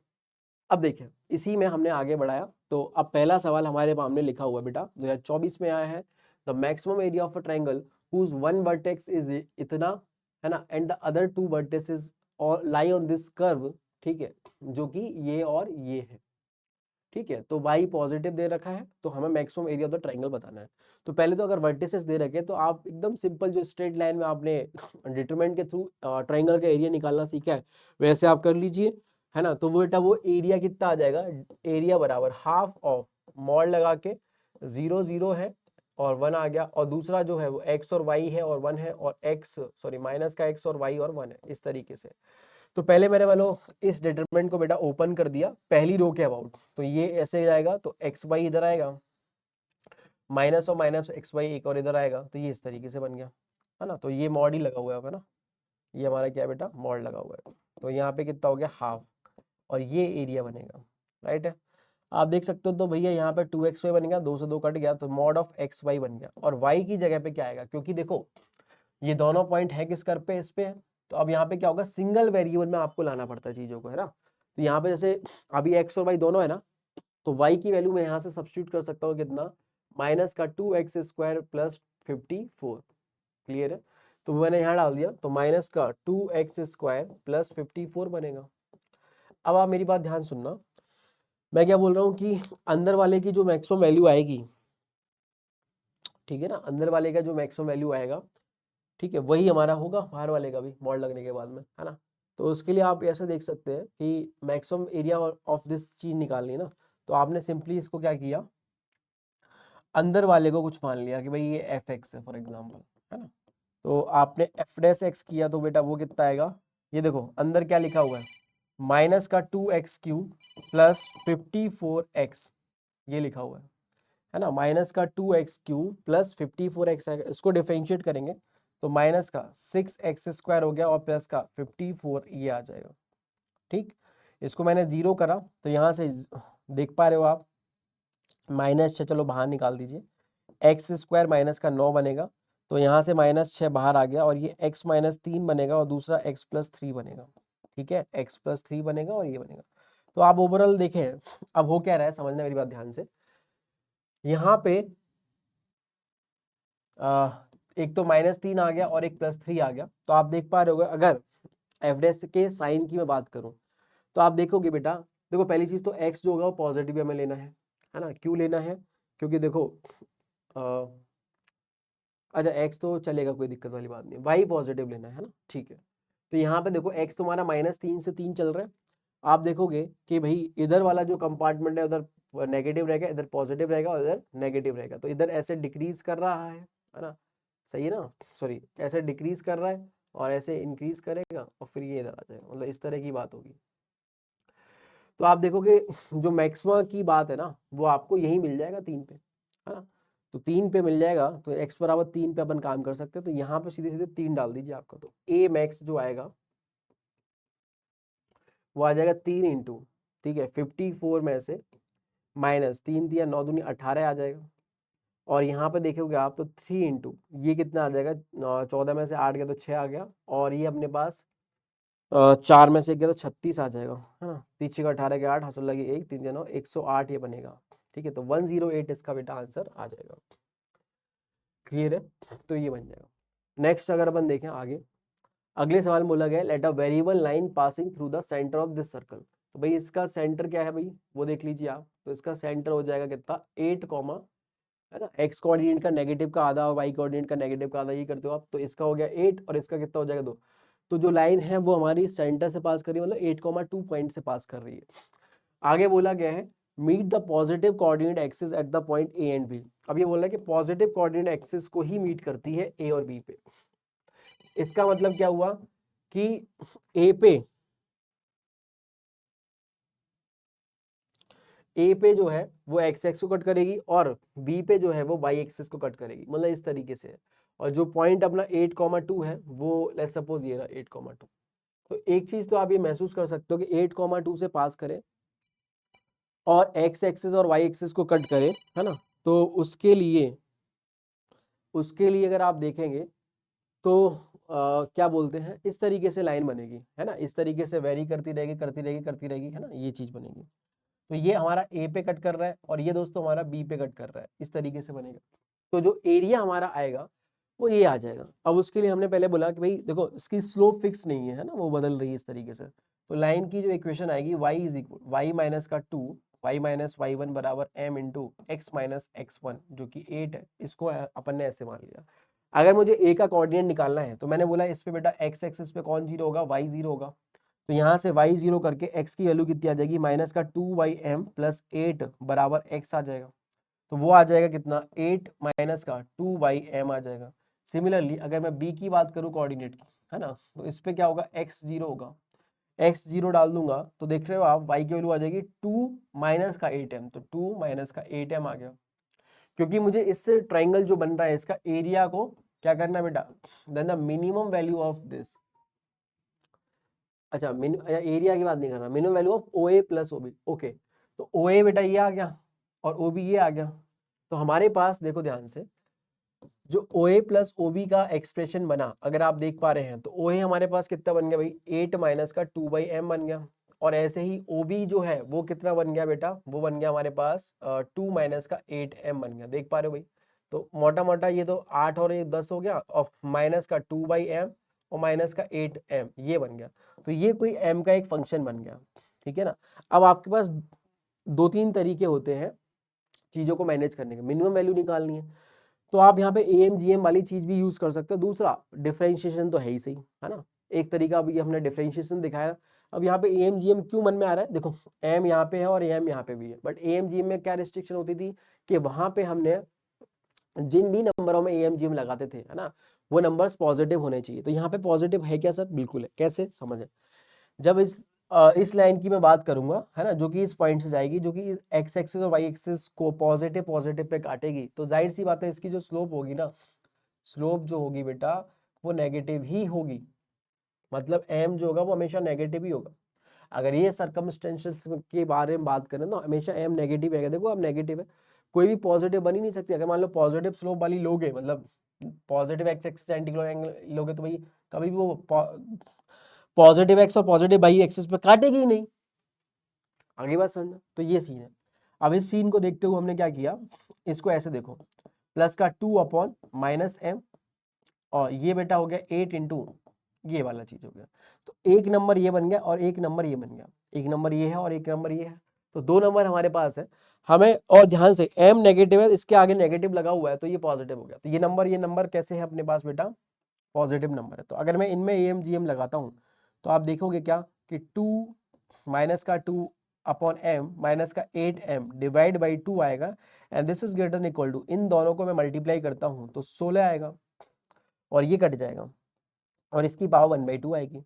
अब देखें, इसी में हमने आगे बढ़ाया, तो अब पहला सवाल हमारे सामने लिखा हुआ है बेटा, 2024 में आया है। The maximum area of a triangle whose one vertex is इतना, है ना, and the other two vertexes are lie on this curve, ठीक है, जो कि ये और ये है, ठीक है। तो y पॉजिटिव दे रखा है, तो हमें maximum area of the triangle बताना है। तो पहले तो अगर वर्टिसेस दे रखे तो आप एकदम सिंपल, जो स्ट्रेट लाइन में आपने डिटरमिनेंट के थ्रू ट्रायंगल का एरिया निकालना सीखा है, वैसे आप कर लीजिए, है ना। तो वो बेटा वो एरिया कितना आ जाएगा, एरिया बराबर हाफ ऑफ मॉड लगा के 0 0 है और 1 आ गया, और दूसरा जो है वो x और y है और 1 है, और x सॉरी माइनस का x और y और 1 है, इस तरीके से। तो पहले मैंने वालों इस डिटरमिनेंट को बेटा ओपन कर दिया पहली रो के अबाउट, तो ये ऐसे ही जाएगा, तो एक्स वाई इधर आएगा, माइनस और माइनस एक्स वाई एक और इधर आएगा, तो ये इस तरीके से बन गया, है ना। तो ये मॉड ही लगा हुआ है ना, ये हमारा क्या है बेटा, मॉड लगा हुआ है। तो यहाँ पे कितना हो गया, हाफ, और ये एरिया बनेगा, राइट है। आप देख सकते हो, तो भैया यहाँ पे 2x वाई बन गया, 2 से 2 कट गया, तो मॉड ऑफ एक्स वाई बन गया, और y की जगह पे क्या आएगा, क्योंकि देखो ये दोनों पॉइंट है किस कर पे, इस पे है। तो अब यहाँ पे क्या होगा, सिंगल वेरिएबल में आपको लाना पड़ता है चीजों को, है ना। तो यहाँ पे जैसे अभी x और y दोनों है ना, तो y की वैल्यू मैं यहाँ से सब्स्टिट्यूट कर सकता हूँ कितना, माइनस का 2x² प्लस 54, क्लियर है। तो मैंने यहाँ डाल दिया, तो माइनस का 2x² प्लस 54 बनेगा। अब आप मेरी बात ध्यान सुनना, मैं क्या बोल रहा हूँ कि अंदर वाले की जो मैक्सिमम वैल्यू आएगी, ठीक है ना, अंदर वाले का जो मैक्सिमम वैल्यू आएगा, ठीक है, वही हमारा होगा बाहर वाले का भी मॉड लगने के बाद में, है ना। तो उसके लिए आप ऐसे देख सकते हैं कि मैक्सिमम एरिया ऑफ दिस चीज निकालनी है ना, तो आपने सिंपली इसको क्या किया, अंदर वाले को कुछ मान लिया कि भाई ये एफ एक्स है फॉर एग्जाम्पल, है ना। तो आपने एफ डैश एक्स किया, तो बेटा वो कितना आएगा, ये देखो अंदर क्या लिखा हुआ है, माइनस का 2x³ प्लस 54x, ये लिखा हुआ है ना, माइनस का 2x³ प्लस 54x आएगा, इसको डिफरेंशिएट करेंगे तो माइनस का 6x² हो गया और प्लस का 54 ये आ जाएगा, ठीक। इसको मैंने जीरो करा, तो यहाँ से देख पा रहे हो आप, माइनस 6 चलो बाहर निकाल दीजिए, x² माइनस का 9 बनेगा, तो यहाँ से -6 बाहर आ गया, और ये x माइनस 3 बनेगा और दूसरा x प्लस 3 बनेगा, ठीक है, x प्लस 3 बनेगा और ये बनेगा। तो आप ओवरऑल देखें, अब हो क्या रहा है, समझना मेरी बात ध्यान से। यहाँ पे एक तो -3 आ गया और एक +3 आ गया, तो आप देख पा रहे होगे, अगर एफ डैश के साइन की मैं बात करूं, तो आप देखोगे बेटा, देखो पहली चीज तो x जो होगा वो पॉजिटिव हमें लेना है ना। क्यों लेना है, क्योंकि देखो अच्छा x तो चलेगा, कोई दिक्कत वाली बात नहीं, y पॉजिटिव लेना है ना, ठीक है। तो यहाँ पे देखो x तुम्हारा -3 से 3 चल रहा है, आप देखोगे कि भाई इधर वाला जो कंपार्टमेंट है उधर नेगेटिव रहेगा, इधर पॉजिटिव रहेगा और इधर नेगेटिव रहेगा, तो इधर ऐसे डिक्रीज कर रहा है ना, सही है ना, सॉरी ऐसे डिक्रीज कर रहा है और ऐसे इंक्रीज करेगा और फिर ये इधर आ जाएगा, मतलब इस तरह की बात होगी। तो आप देखोगे जो मैक्सिमा की बात है ना, वो आपको यही मिल जाएगा 3 पे, है ना। तो 3 पे मिल जाएगा, तो x बराबर 3 पे अपन काम कर सकते हैं, तो यहाँ पे सीधे सीधे 3 डाल दीजिए आपका, तो a मैक्स जो आएगा वो आ जाएगा 3 इंटू, ठीक है, 54 में से माइनस 3 दिया 9 दूनी 18 आ जाएगा, और यहाँ पे देखोगे आप तो 3 इंटू ये कितना आ जाएगा, 14 में से 8 गया तो 6 आ गया, और ये अपने पास 4 में से 1 गया तो 36 आ जाएगा, है ना। 3 6 18 के 8 हासिल लगी 1 3 9 108 ये बनेगा, ठीक है। तो 108 इसका बेटा आंसर आ जाएगा, क्लियर है। तो ये बन जाएगा। नेक्स्ट अगर अपन देखें आगे, अगले सवाल में बोला गया let a variable line passing through the centre of this circle, तो भाई इसका सेंटर क्या है भाई, वो देख लीजिए आप। तो इसका सेंटर हो जाएगा कितना, 8 कॉमा, है ना, एक्स कोऑर्डिनेट का नेगेटिव का आधा और वाई कोऑर्डिनेट का नेगेटिव का आधा, ये करते हो आप, तो इसका हो गया 8 और इसका कितना हो जाएगा 2। तो जो लाइन है वो हमारी सेंटर से पास कर रही है, मतलब 8,2 पॉइंट से पास कर रही है। आगे बोला गया है meet the positive coordinate axis at the point A and B. अब ये बोल रहा है कि पॉजिटिव कोऑर्डिनेट एक्सिस को ही मीट करती है ए और बी पे। इसका मतलब क्या हुआ कि ए पे ए पे जो है वो एक्स एक्स को कट करेगी और बी पे जो है वो वाई एक्सिस को कट करेगी, मतलब इस तरीके से है। और जो पॉइंट अपना 8,2 है वो लेट्स सपोज ये रहा 8,2। तो एक चीज तो आप ये महसूस कर सकते हो कि 8,2 से पास करें और एक्स एक्सिस और वाई एक्सिस को कट करें, है ना, तो उसके लिए अगर आप देखेंगे तो क्या बोलते हैं, इस तरीके से लाइन बनेगी, है ना, इस तरीके से वेरी करती रहेगी करती रहेगी करती रहेगी, है ना, ये चीज बनेगी। तो ये हमारा ए पे कट कर रहा है और ये दोस्तों हमारा बी पे कट कर रहा है, इस तरीके से बनेगा। तो जो एरिया हमारा आएगा वो ये आ जाएगा। अब उसके लिए हमने पहले बोला कि भाई देखो इसकी स्लोप फिक्स नहीं है ना, वो बदल रही है इस तरीके से। तो लाइन की जो इक्वेशन आएगी y is equal y minus का 2 y माइनस वाई वन बराबर m into x minus x one जो कि 8 है, इसको अपन ने ऐसे मान लिया। अगर मुझे a का कोऑर्डिनेट निकालना है तो मैंने बोला इस पे बेटा x एक्सिस पे कौन जीरो होगा, y जीरो होगा। तो यहाँ से y जीरो करके x की वैल्यू कितनी आ जाएगी, माइनस का 2y m प्लस 8 बराबर x आ जाएगा। तो वो आ जाएगा कितना, 8 माइनस का 2y m आ जाएगा। सिमिलरली अगर मैं b की बात करूँ कोऑर्डिनेट की, है ना, तो इस पे क्या होगा, x जीरो होगा। x जीरो डाल दूंगा तो देख रहे हो आप y की वैल्यू आ जाएगी 2 माइनस का 8m, तो 2 माइनस का 8m आ गया। क्योंकि मुझे इससे ट्राइंगल जो बन रहा है इसका एरिया को क्या करना है बेटा, then the minimum value of this, अच्छा एरिया की बात नहीं कर रहा, minimum value of O A plus O B. Okay, तो ओ ए बेटा ये आ गया और ओ बी ये आ गया। तो हमारे पास देखो ध्यान से, जो ओ ए प्लस ओ बी का एक्सप्रेशन बना अगर आप देख पा रहे हैं, तो ओ ए हमारे पास कितना बन गया भाई, 8 माइनस का 2/m बन गया। और ऐसे ही ओ बी जो है वो कितना बन गया बेटा, वो बन गया हमारे पास 2 माइनस का 8m बन गया, देख पा रहे हो भाई। तो मोटा मोटा ये तो 8 और ये 10 हो गया और माइनस का 2/m और माइनस का 8m ये बन गया। तो ये कोई m का एक फंक्शन बन गया, ठीक है ना। अब आपके पास दो तीन तरीके होते हैं चीजों को मैनेज करने के, मिनिमम वैल्यू निकालनी है तो आप यहाँ पे एम जी एम वाली चीज भी यूज कर सकते हो। दूसरा डिफरेंशिएशन तो है ही सही, है ना, एक तरीका अभी हमने डिफरेंशिएशन दिखाया। अब यहाँ पे एम जी एम क्यों मन में आ रहा है, देखो एम यहाँ पे है और एम यहाँ पे भी है, बट एम जी एम में क्या रिस्ट्रिक्शन होती थी कि वहां पे हमने जिन भी नंबरों में एम जी एम लगाते थे, है ना, वो नंबर्स पॉजिटिव होने चाहिए। तो यहाँ पे पॉजिटिव है क्या सर, बिल्कुल है। कैसे समझे, जब इस लाइन की मैं बात करूंगा, है ना, जो कि इस पॉइंट से जाएगी, जो कि एक्स एक्सिस और वाई एक्सिस को पॉजिटिव पॉजिटिव पे काटेगी, तो जाहिर सी बात है इसकी जो स्लोप होगी ना, स्लोप जो होगी बेटा वो नेगेटिव ही होगी। मतलब एम जो होगा वो हमेशा नेगेटिव ही होगा। अगर ये सर्कमस्टेंसेस के बारे में बात करें तो हमेशा एम नेगेटिव है। देखो अब नेगेटिव है, कोई भी पॉजिटिव बन ही नहीं सकती। अगर मान लो पॉजिटिव स्लोप वाली लोगे, मतलब पॉजिटिव एक्स एक्सिस एंटीक्लोज एंगल लोगे, तो भाई कभी भी वो पॉजिटिव एक्स और पॉजिटिव वाई एक्सिस पे काटेगी ही नहीं। आगे बात समझना, तो ये सीन है। अब इस सीन को देखते हुए हमने क्या किया, इसको ऐसे देखो, प्लस का 2 अपॉन माइनस एम और ये बेटा हो गया 8 इंटू ये वाला चीज हो गया। तो एक नंबर ये बन गया और एक नंबर ये बन गया, एक नंबर ये है और एक नंबर ये है, तो दो नंबर हमारे पास है। हमें और ध्यान से m नेगेटिव है, इसके आगे नेगेटिव लगा हुआ है तो ये पॉजिटिव हो गया। तो ये नंबर कैसे है अपने पास बेटा, पॉजिटिव नंबर है। तो अगर मैं इनमें एम जी एम लगाता हूँ तो आप देखोगे क्या कि 2 माइनस का 2 अपॉन एम माइनस का 8m डिवाइड बाई 2 आएगा and this is greater than equal to, इन दोनों को मैं मल्टीप्लाई करता हूँ तो 16 आएगा और ये कट जाएगा और इसकी पावर 1/2 आएगी।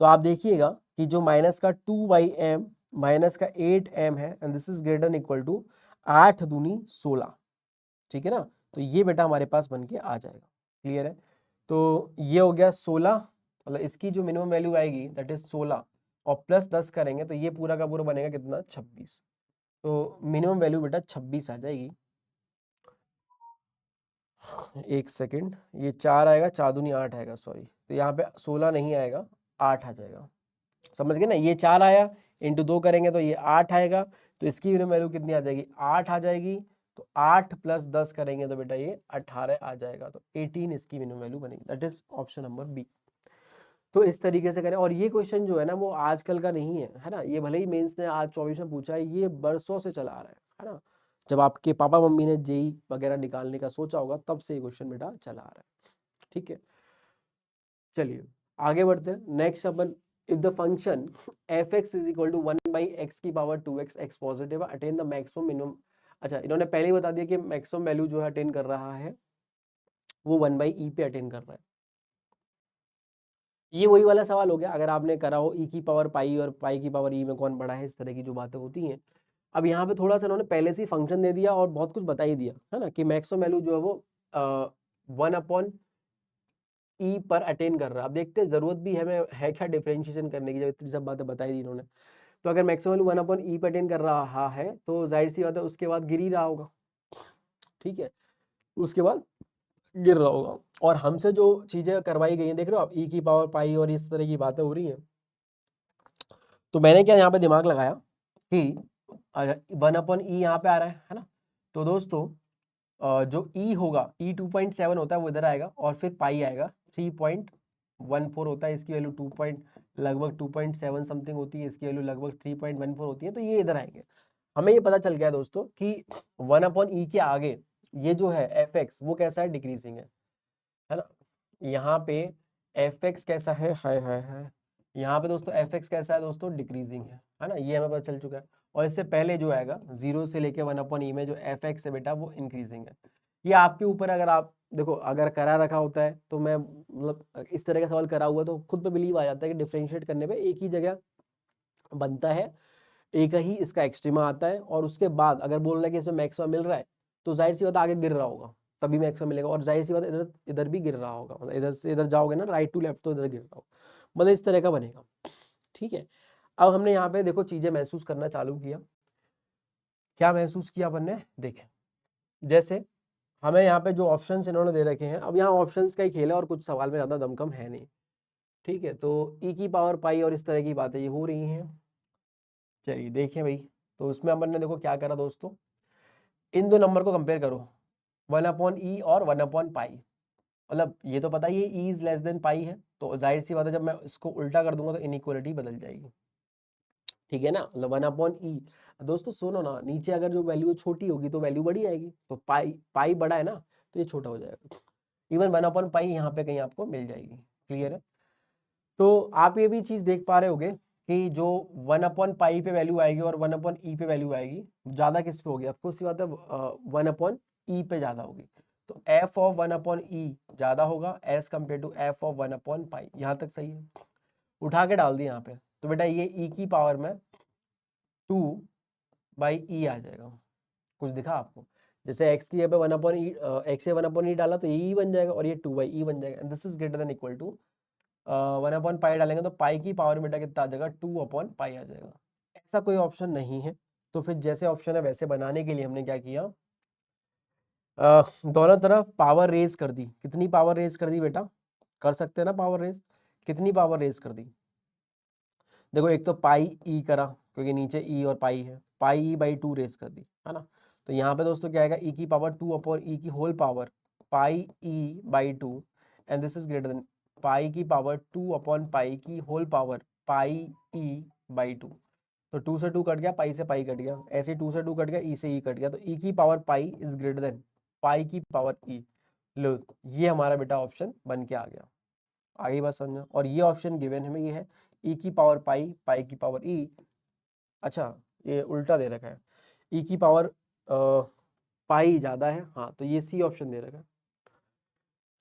तो आप देखिएगा कि जो माइनस का 2/m माइनस का 8m है and this is greater than equal to 8 दूनी 16, ठीक है ना। तो ये बेटा हमारे पास बन के आ जाएगा, क्लियर है। तो ये हो गया 16, मतलब इसकी जो मिनिमम वैल्यू आएगी दैट इज 16 और प्लस 10 करेंगे तो ये पूरा का पूरा बनेगा कितना, 26। तो मिनिमम वैल्यू बेटा 26 आ जाएगी। एक सेकंड, ये 4 आएगा, 4 दूनी 8 आएगा, सॉरी, तो यहाँ पे 16 नहीं आएगा, 8 आ जाएगा। समझ गए ना, ये 4 आया इंटू 2 करेंगे तो ये 8 आएगा, तो इसकी मिनिमम वैल्यू कितनी आ जाएगी, 8 आ जाएगी। तो 8 प्लस 10 करेंगे तो बेटा ये 18 आ जाएगा, तो 18 इसकी मिनिमम वैल्यू बनेगी, that is option number B. तो इस तरीके से करें। और ये क्वेश्चन जो है ना वो आजकल का नहीं है, है ना, ये भले ही मेंस ने आज 24 में पूछा है, ये बरसों से चला आ रहा है ना। जब आपके पापा मम्मी ने जेई वगैरह निकालने का सोचा होगा तब से ये क्वेश्चन बेटा चला आ रहा है, ठीक है। चलिए आगे बढ़ते हैं। नेक्स्ट अपन, if the function F x is equal to 1/x की पावर 2x, x पॉजिटिव है, अटेन द मैक्सिमम मिनिमम। अच्छा, इन्होंने पहले ही बता दिया कि मैक्सिमम वैल्यू जो है अटेन कर रहा है वो 1/e पे अटेन कर रहा है। ये वही वाला सवाल हो गया अगर आपने करा हो ई की पावर पाई और पाई की पावर ई में कौन बड़ा है, इस तरह की जो बातें होती हैं। अब यहाँ पे थोड़ा सा इन्होंने पहले से ही फंक्शन दे दिया और बहुत कुछ बता ही दिया है ना, कि मैक्सिमम वैल्यू जो है वो 1/e पर अटेन कर रहा है। अब देखते हैं जरूरत भी हमें है क्या डिफरेंशिएशन करने की, जब इतनी सब बातें बताई दी इन्होंने। तो अगर मैक्सिमम वैल्यू 1/e पर अटेन कर रहा है तो जाहिर सी बात है उसके बाद गिर ही रहा होगा, ठीक है, उसके बाद गिर रहा होगा। और हमसे जो चीजें करवाई गई हैं देख रहे हो आप, e की पावर पाई और इस तरह की बातें हो रही हैं। तो मैंने क्या यहाँ पे दिमाग लगाया कि 1/e यहाँ पे आ रहा है ना, तो दोस्तों जो e होगा, e 2.7 होता है वो इधर आएगा, और फिर पाई आएगा 3.14 होता है, इसकी वैल्यू लगभग 2.7 समथिंग होती है, इसकी वैल्यू लगभग 3.14 होती है, तो ये इधर आएंगे। हमें ये पता चल गया दोस्तों कि 1/e के आगे ये जो है fx वो कैसा है, डिक्रीजिंग है ना। यहाँ पे fx कैसा है, हाय यहाँ पे दोस्तों fx कैसा है दोस्तों, डिक्रीजिंग है ना, ये हमें पता चल चुका है। और इससे पहले जो आएगा 0 से लेके 1/e में जो fx है बेटा वो इंक्रीजिंग है। ये आपके ऊपर, अगर आप देखो अगर करा रखा होता है तो मैं मतलब इस तरह का सवाल करा हुआ तो खुद पे बिलीव आ जाता है कि डिफरेंशिएट करने पे एक ही जगह बनता है, एक ही इसका एक्सट्रीमा आता है, और उसके बाद अगर बोल रहा है कि इसमें मैक्सिमम मिल रहा है तो जाहिर सी बात आगे गिर रहा होगा, तभी मैक्सिमम मिलेगा, और जाहिर सी बात इधर इधर भी गिर रहा होगा, मतलब इधर से इधर जाओगे ना राइट टू लेफ्ट तो इधर गिर रहा होगा, मतलब इस तरह का बनेगा, ठीक है। अब हमने यहाँ पे देखो चीजें महसूस करना चालू किया। क्या महसूस किया अपन ने, देखें जैसे हमें यहाँ पे जो ऑप्शंस इन्होंने दे रखे हैं, अब यहाँ ऑप्शंस का ही खेल है और कुछ सवाल में ज्यादा दमकम है नहीं, ठीक है। तो ई की पावर पाई और इस तरह की बातें ये हो रही हैं। चलिए देखें भाई, तो उसमें अपन ने देखो क्या करा दोस्तों, इन दो नंबर को कंपेयर करो, 1/e और 1/पाई। मतलब ये तो पता ही है e is less than pi है, तो जाहिर सी बात है जब मैं इसको उल्टा कर दूंगा तो इनइक्वालिटी बदल जाएगी, ठीक है ना। मतलब 1/e, दोस्तों सुनो ना, नीचे अगर जो वैल्यू छोटी होगी तो वैल्यू बड़ी आएगी, तो पाई पाई बड़ा है ना तो ये छोटा हो जाएगा। इवन 1/पाई यहाँ पे कहीं आपको मिल जाएगी, क्लियर है। तो आप ये भी चीज देख पा रहे होगे कि जो 1/पाई पे वैल्यू आएगी और 1/e पे वैल्यू आएगी, ज्यादा किस पे होगी, ऑफकोर्स सी बात है 1/e पे ज्यादा होगी। तो f ऑफ 1/e ज्यादा होगा as compare to f of 1/पाई। यहाँ तक सही है, उठा के डाल दिया यहाँ पे, तो बेटा ये e की पावर में 2/e आ जाएगा। कुछ दिखा आपको, जैसे x की जगह पे 1/e x से 1/e डाला तो ये e बन जाएगा, और ये 2/e बन जाएगा, and this is greater than equal to 1/पाई डालेंगे तो पाई की पावर बेटा कितना आ जाएगा, 2/पाई आ जाएगा। ऐसा कोई ऑप्शन नहीं है, तो फिर जैसे ऑप्शन है वैसे बनाने के लिए हमने क्या किया, दोनों तरफ पावर रेज कर दी। कितनी पावर रेज कर दी बेटा, कर सकते हैं ना पावर रेज, कितनी पावर रेज कर दी, देखो एक तो पाई ई करा क्योंकि नीचे ई और पाई है, पाई ई बाई 2 रेज कर दी, है ना। तो यहाँ पे दोस्तों क्या आएगा, ई की पावर 2/e की whole power pi E by 2, and this is greater than pi की पावर 2/पाई की whole power pi E by 2। तो 2 से 2 कट गया, पाई से पाई कट गया, ऐसे 2 से 2 कट गया, ई से ई कट गया, तो ई की power pi is greater than pi की पावर ई। लो ये हमारा बेटा ऑप्शन बन के आ गया, आगे बात समझना। और ये ऑप्शन गिवन हमें ये है ई की पावर पाई, पाई की पावर ई, अच्छा ये उल्टा दे रखा है, ई की पावर पाई ज्यादा है, हाँ तो ये सी ऑप्शन दे रखा है,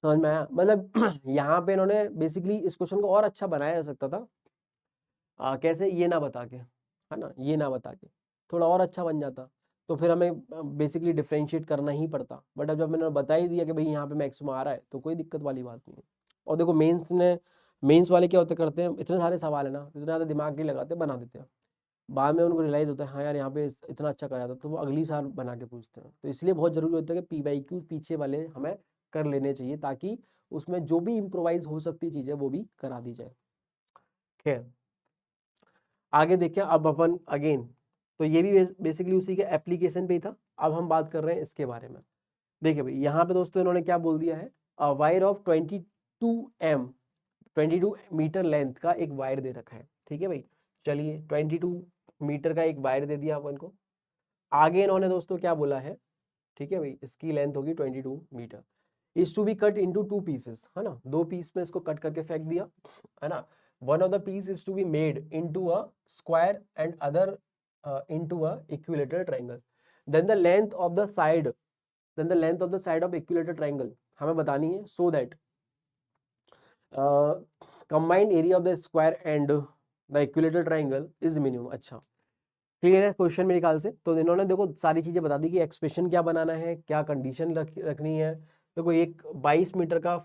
समझ में आया। मतलब यहाँ पे इन्होंने बेसिकली इस क्वेश्चन को और अच्छा बनाया जा सकता था, कैसे, ये ना बता के, है ना, ये ना बता के थोड़ा और अच्छा बन जाता, तो फिर हमें बेसिकली डिफरेंशिएट करना ही पड़ता। बट अब जब मैंने बता ही दिया कि भाई यहाँ पे मैक्सिमम आ रहा है तो कोई दिक्कत वाली बात नहीं है। और देखो मेंस वाले क्या होते करते हैं, इतने सारे सवाल है ना, इतना ज़्यादा दिमाग नहीं लगाते, बना देते हैं, बाद में उनको रियलाइज होता है हाँ यार यहाँ पे इतना अच्छा कराया था, तो वो अगली साल बना के पूछते हैं। तो इसलिए बहुत जरूरी होता है कि PYQ पीछे वाले हमें कर लेने चाहिए, ताकि उसमें जो भी इम्प्रोवाइज हो सकती चीज़ है वो भी करा दी जाए। खैर आगे देखिए, अब अपन अगेन, तो ये भी बेसिकली उसी के एप्लीकेशन पे ही था। अब हम बात कर रहे हैं इसके बारे में। देखिए भाई यहाँ पे दोस्तों इन्होंने क्या बोल दिया है, वायर ऑफ 22 मीटर लेंथ का एक वायर दे रखा है, ठीक है भाई। चलिए 22 मीटर का एक वायर दे दिया अपन को। आगे इन्होंने दोस्तों क्या बोला है, ठीक है भाई, इसकी लेंथ होगी 22 metre, is to be cut into 2 pieces, है ना, 2 पीस में इसको कट करके फेंक दिया, है ना। One of the piece is to be made into a square and other into a equilateral triangle, then the length of the side, then the length of the side of equilateral triangle हमें बतानी है, so that combined area of the square and the equilateral triangle is minimum. अच्छा clear है question मेरे ख्याल से। तो इन्होंने देखो सारी चीजें बता दी कि एक्सप्रेशन क्या बनाना है, क्या कंडीशन रखनी है। देखो एक 22 मीटर का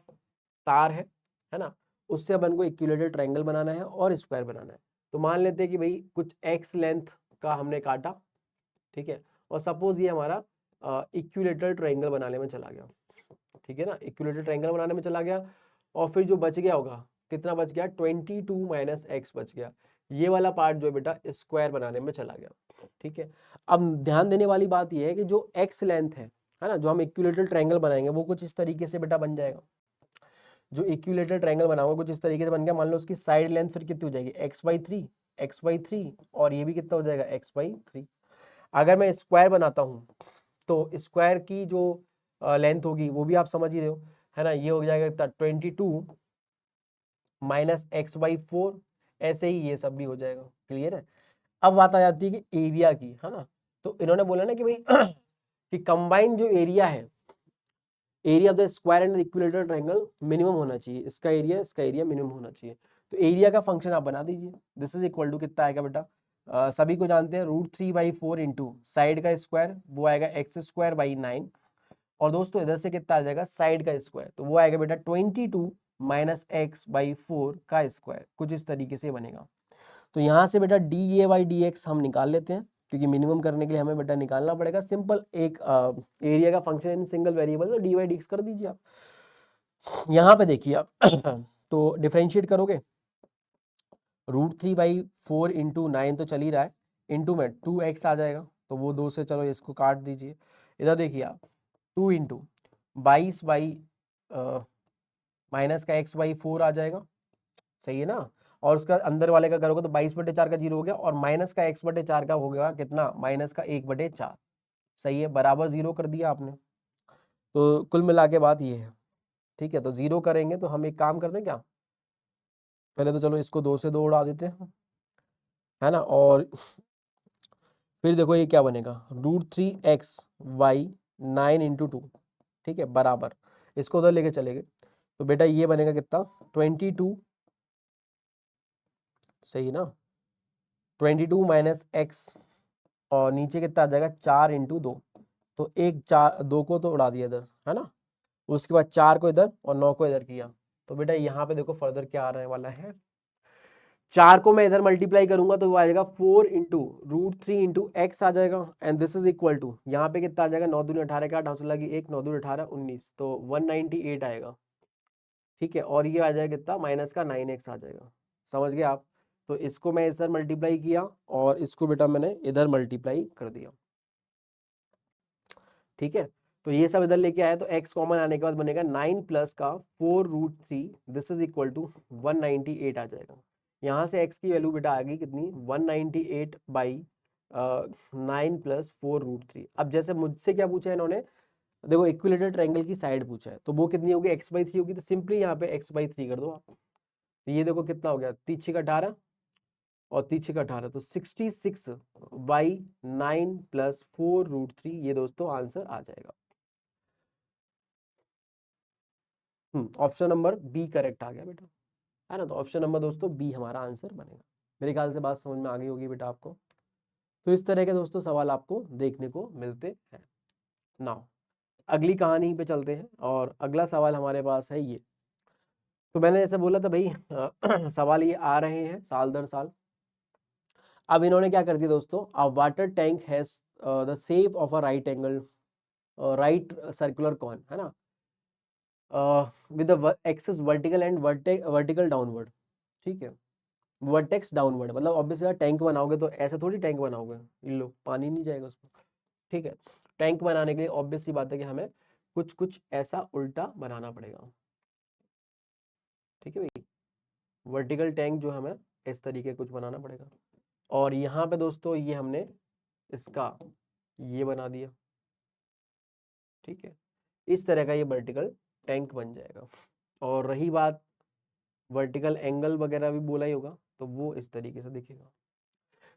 तार है ना, उससे अपन को इक्विलेटरल ट्रायंगल बनाना है और स्क्वायर बनाना है। तो मान लेते हैं कि भाई कुछ एक्स लेंथ का हमने काटा, ठीक है, और सपोज ये हमारा इक्विलेटरल ट्रायंगल बनाने में चला गया, ठीक है ना, इक्विलेटरल ट्रायंगल बनाने में चला गया, और फिर जो बच गया होगा, कितना बच गया, 22 माइनस एक्स बच गया। ये वाला पार्ट जो है बेटा स्क्वायर बनाने में चला गया, ठीक है। अब ध्यान देने वाली बात ये है कि जो एक्स लेंथ है ना, जो हम इक्विलेटरल ट्रायंगल बनाएंगे वो कुछ इस तरीके से बेटा बन जाएगा। जो इक्विलेटरल ट्रायंगल बनाऊंगा कुछ इस तरीके से बन गया। मान लो उसकी साइड लेंथ फिर कितनी हो जाएगी, x/3, और ये भी कितना हो जाएगा, x/3। अगर मैं स्क्वायर बनाता हूँ तो स्क्वायर की जो लेंथ होगी वो भी आप समझ ही रहे हो, है ना, ये हो जाएगा 22 माइनस x/4, ऐसे ही ये सब भी हो जाएगा। क्लियर है। अब बात आ जाती है कि एरिया की, है ना। तो इन्होंने बोला ना कि भाई कि कंबाइंड जो एरिया है, area of the square and equilateral triangle minimum होना चाहिए। इसका एरिया मिनिमम होना चाहिए। तो एरिया का फंक्शन आप बना दीजिए। दिस इज इक्वल टू कितना आएगा बेटा, सभी को जानते हैं, √3/4 इंटू साइड का स्क्वायर, वो आएगा x²/9, और दोस्तों इधर से कितना आ जाएगा, साइड का स्क्वायर, तो वो आएगा बेटा 22 माइनस x/4 का स्क्वायर, कुछ इस तरीके से बनेगा। तो यहाँ से बेटा dy/dx हम निकाल लेते हैं, क्योंकि मिनिमम करने के लिए हमें बेटा निकालना पड़ेगा। सिंपल एक एरिया का फंक्शन इन सिंगल वेरिएबल, तो dy/dx कर दीजिए आप। यहाँ पे देखिए आप तो डिफरेंशिएट करोगे, √3/4 इंटू 9 तो चल ही रहा है, इंटू में 2x आ जाएगा, तो वो 2 से चलो इसको काट दीजिए। इधर देखिए आप 2 इंटू 22 बाई माइनस का x/4 आ जाएगा, सही है ना। और उसका अंदर वाले का करोगे तो 22/4 का 0 हो गया, और माइनस का x/4 का हो गया कितना, माइनस का 1/4, सही है, बराबर 0 कर दिया आपने। तो कुल मिला के बात ये है, ठीक है। तो 0 करेंगे तो हम एक काम करते हैं क्या, पहले तो चलो इसको 2 से 2 उड़ा देते हैं, है ना, और फिर देखो ये क्या बनेगा, √3x/9 इंटू 2, ठीक है, बराबर, इसको उधर लेके चलेंगे तो बेटा ये बनेगा कितना, 22, सही ना, 22 माइनस एक्स, और नीचे कितना आ जाएगा, 4 इंटू 2, तो एक 4 2 को तो उड़ा दिया इधर, है ना, उसके बाद 4 को इधर और 9 को इधर किया। तो बेटा यहाँ पे देखो फर्दर क्या आने वाला है, 4 को मैं इधर मल्टीप्लाई करूंगा तो वो आ जाएगा 4 इंटू √3 इंटू एक्स आ जाएगा, and this is equal to, यहाँ पे कितना आ जाएगा, 9 दूनी 18 का 8 लगी 1, 9 दूनी 18 19, तो 198 आएगा, ठीक है। और ये आ जाएगा कितना, माइनस का 9x आ जाएगा, समझ गए आप। तो इसको मैं इधर मल्टीप्लाई किया और इसको बेटा मैंने इधर मल्टीप्लाई कर दिया, ठीक है। तो ये सब इधर लेके आया तो x कॉमन आने के बाद बनेगा 9 प्लस का 4√3, दिस इज इक्वल टू 198 आ जाएगा। यहाँ से x की वैल्यू बेटा आ गई कितनी, 198/9 प्लस 4√3। अब जैसे मुझसे क्या पूछा है इन्होंने, देखो इक्विलेटरल ट्रायंगल की साइड पूछा है, तो वो कितनी होगी, x/3 होगी, तो सिंपली यहाँ पे x/3 कर दो आप। तो ये देखो कितना हो गया, 3 का 18 और 3 का 18, तो 66/9 प्लस 4√3, ये दोस्तों आंसर आ जाएगा। ऑप्शन नंबर बी करेक्ट आ गया बेटा, है ना। तो ऑप्शन नंबर दोस्तों बी हमारा आंसर बनेगा। मेरे ख्याल से बात समझ में आ गई होगी बेटा आपको। तो इस तरह के दोस्तों सवाल आपको देखने को मिलते हैं। नाउ अगली कहानी पे चलते हैं, और अगला सवाल हमारे पास है ये। तो मैंने जैसे बोला था भाई सवाल ये आ रहे हैं साल दर साल। अब इन्होंने क्या कर दिया दोस्तों, a water tank has the shape of a right angle, right circular cone, है ना, with the axis vertical and vertical downward, ठीक है, वर्टेक्स डाउनवर्ड, मतलब ऑब्वियसली टैंक बनाओगे तो ऐसे थोड़ी टैंक बनाओगे, इन लो पानी नहीं जाएगा उसमें, ठीक है। टैंक बनाने के लिए ऑब्वियस सी बात है कि हमें कुछ कुछ ऐसा उल्टा बनाना पड़ेगा, ठीक है भाई। वर्टिकल टैंक जो हमें इस तरीके कुछ बनाना पड़ेगा, और यहाँ पे दोस्तों ये हमने इसका ये बना दिया, ठीक है, इस तरह का ये वर्टिकल टैंक बन जाएगा। और रही बात वर्टिकल एंगल वगैरह भी बोला ही होगा, तो वो इस तरीके से दिखेगा।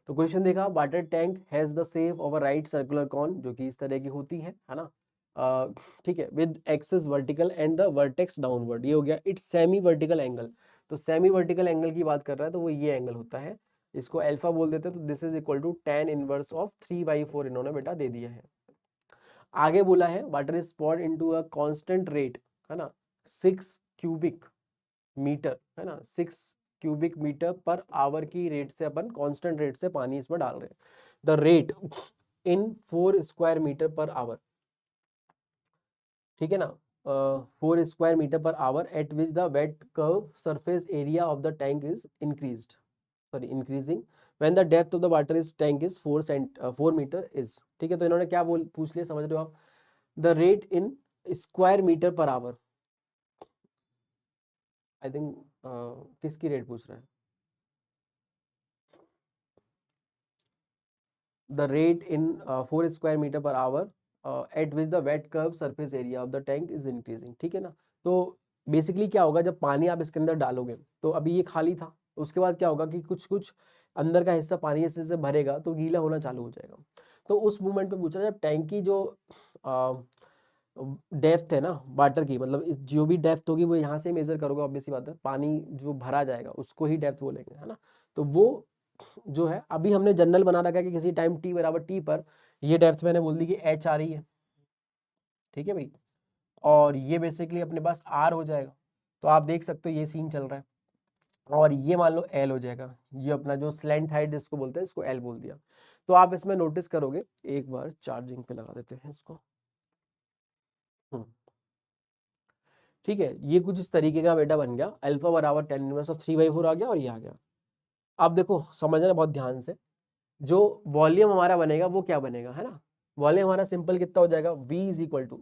तो क्वेश्चन देखा, water tank has the shape of a right circular cone, जो कि इस तरह की होती है ना, ठीक है, with axis vertical and the vertex downward, ये हो गया इट्स सेमी वर्टिकल एंगल। तो सेमी वर्टिकल एंगल की बात कर रहा है तो वो ये एंगल होता है, इसको अल्फा बोल देते तो this is equal to tan inverse of 3/4 इन्होंने बेटा दे दिया है। आगे बोला है water is poured into a constant rate, है ना, 6 क्यूबिक मीटर, है ना, 6 क्यूबिक मीटर पर आवर की रेट से अपन कांस्टेंट रेट से पानी इसमें डाल रहे हैं। The rate in 4 square metre per hour, ठीक है ना, 4 square metre per hour at which the wet curve surface area of the tank is increasing when the depth of the water is tank is 4 metre is, ठीक है। तो इन्होंने क्या बोल पूछ लिया, समझ रहे हो आप, the rate in square metre per hour, I think किसकी रेट पूछ रहा है, the rate in 4 square meter per hour at which the wet curve surface area of the tank is increasing, ठीक है ना। तो बेसिकली क्या होगा, जब पानी आप इसके अंदर डालोगे तो अभी ये खाली था, उसके बाद क्या होगा कि कुछ कुछ अंदर का हिस्सा पानी से भरेगा तो गीला होना चालू हो जाएगा। तो उस मूवमेंट पे पूछा जब टैंक की जो डेप्थ है ना वाटर की, मतलब जो भी डेप्थ होगी वो यहाँ से मेजर करोगे, ऑब्वियस सी बात है, पानी जो भरा जाएगा उसको ही डेप्थ बोलेंगे, है ना। तो वो जो है अभी हमने जनरल बना रखा है कि किसी टाइम t बराबर t पर ये डेप्थ मैंने बोल दी कि h आ रही है, ठीक है भाई, और ये बेसिकली अपने पास r हो जाएगा। तो आप देख सकते हो ये सीन चल रहा है, और ये मान लो l हो जाएगा, ये अपना जो स्लैंट हाइट जिसको बोलते हैं इसको l बोल दिया। तो आप इसमें नोटिस करोगे, एक बार चार्जिंग पे लगा देते हैं इसको, ठीक है, ये कुछ इस तरीके का बेटा बन गया, अल्फा बराबर tan इनवर्स ऑफ 3/4 आ गया और ये आ गया। अब देखो समझना बहुत ध्यान से, जो वॉल्यूम हमारा बनेगा वो क्या बनेगा, है ना, वॉल्यूम हमारा सिंपल कितना हो जाएगा, v is equal to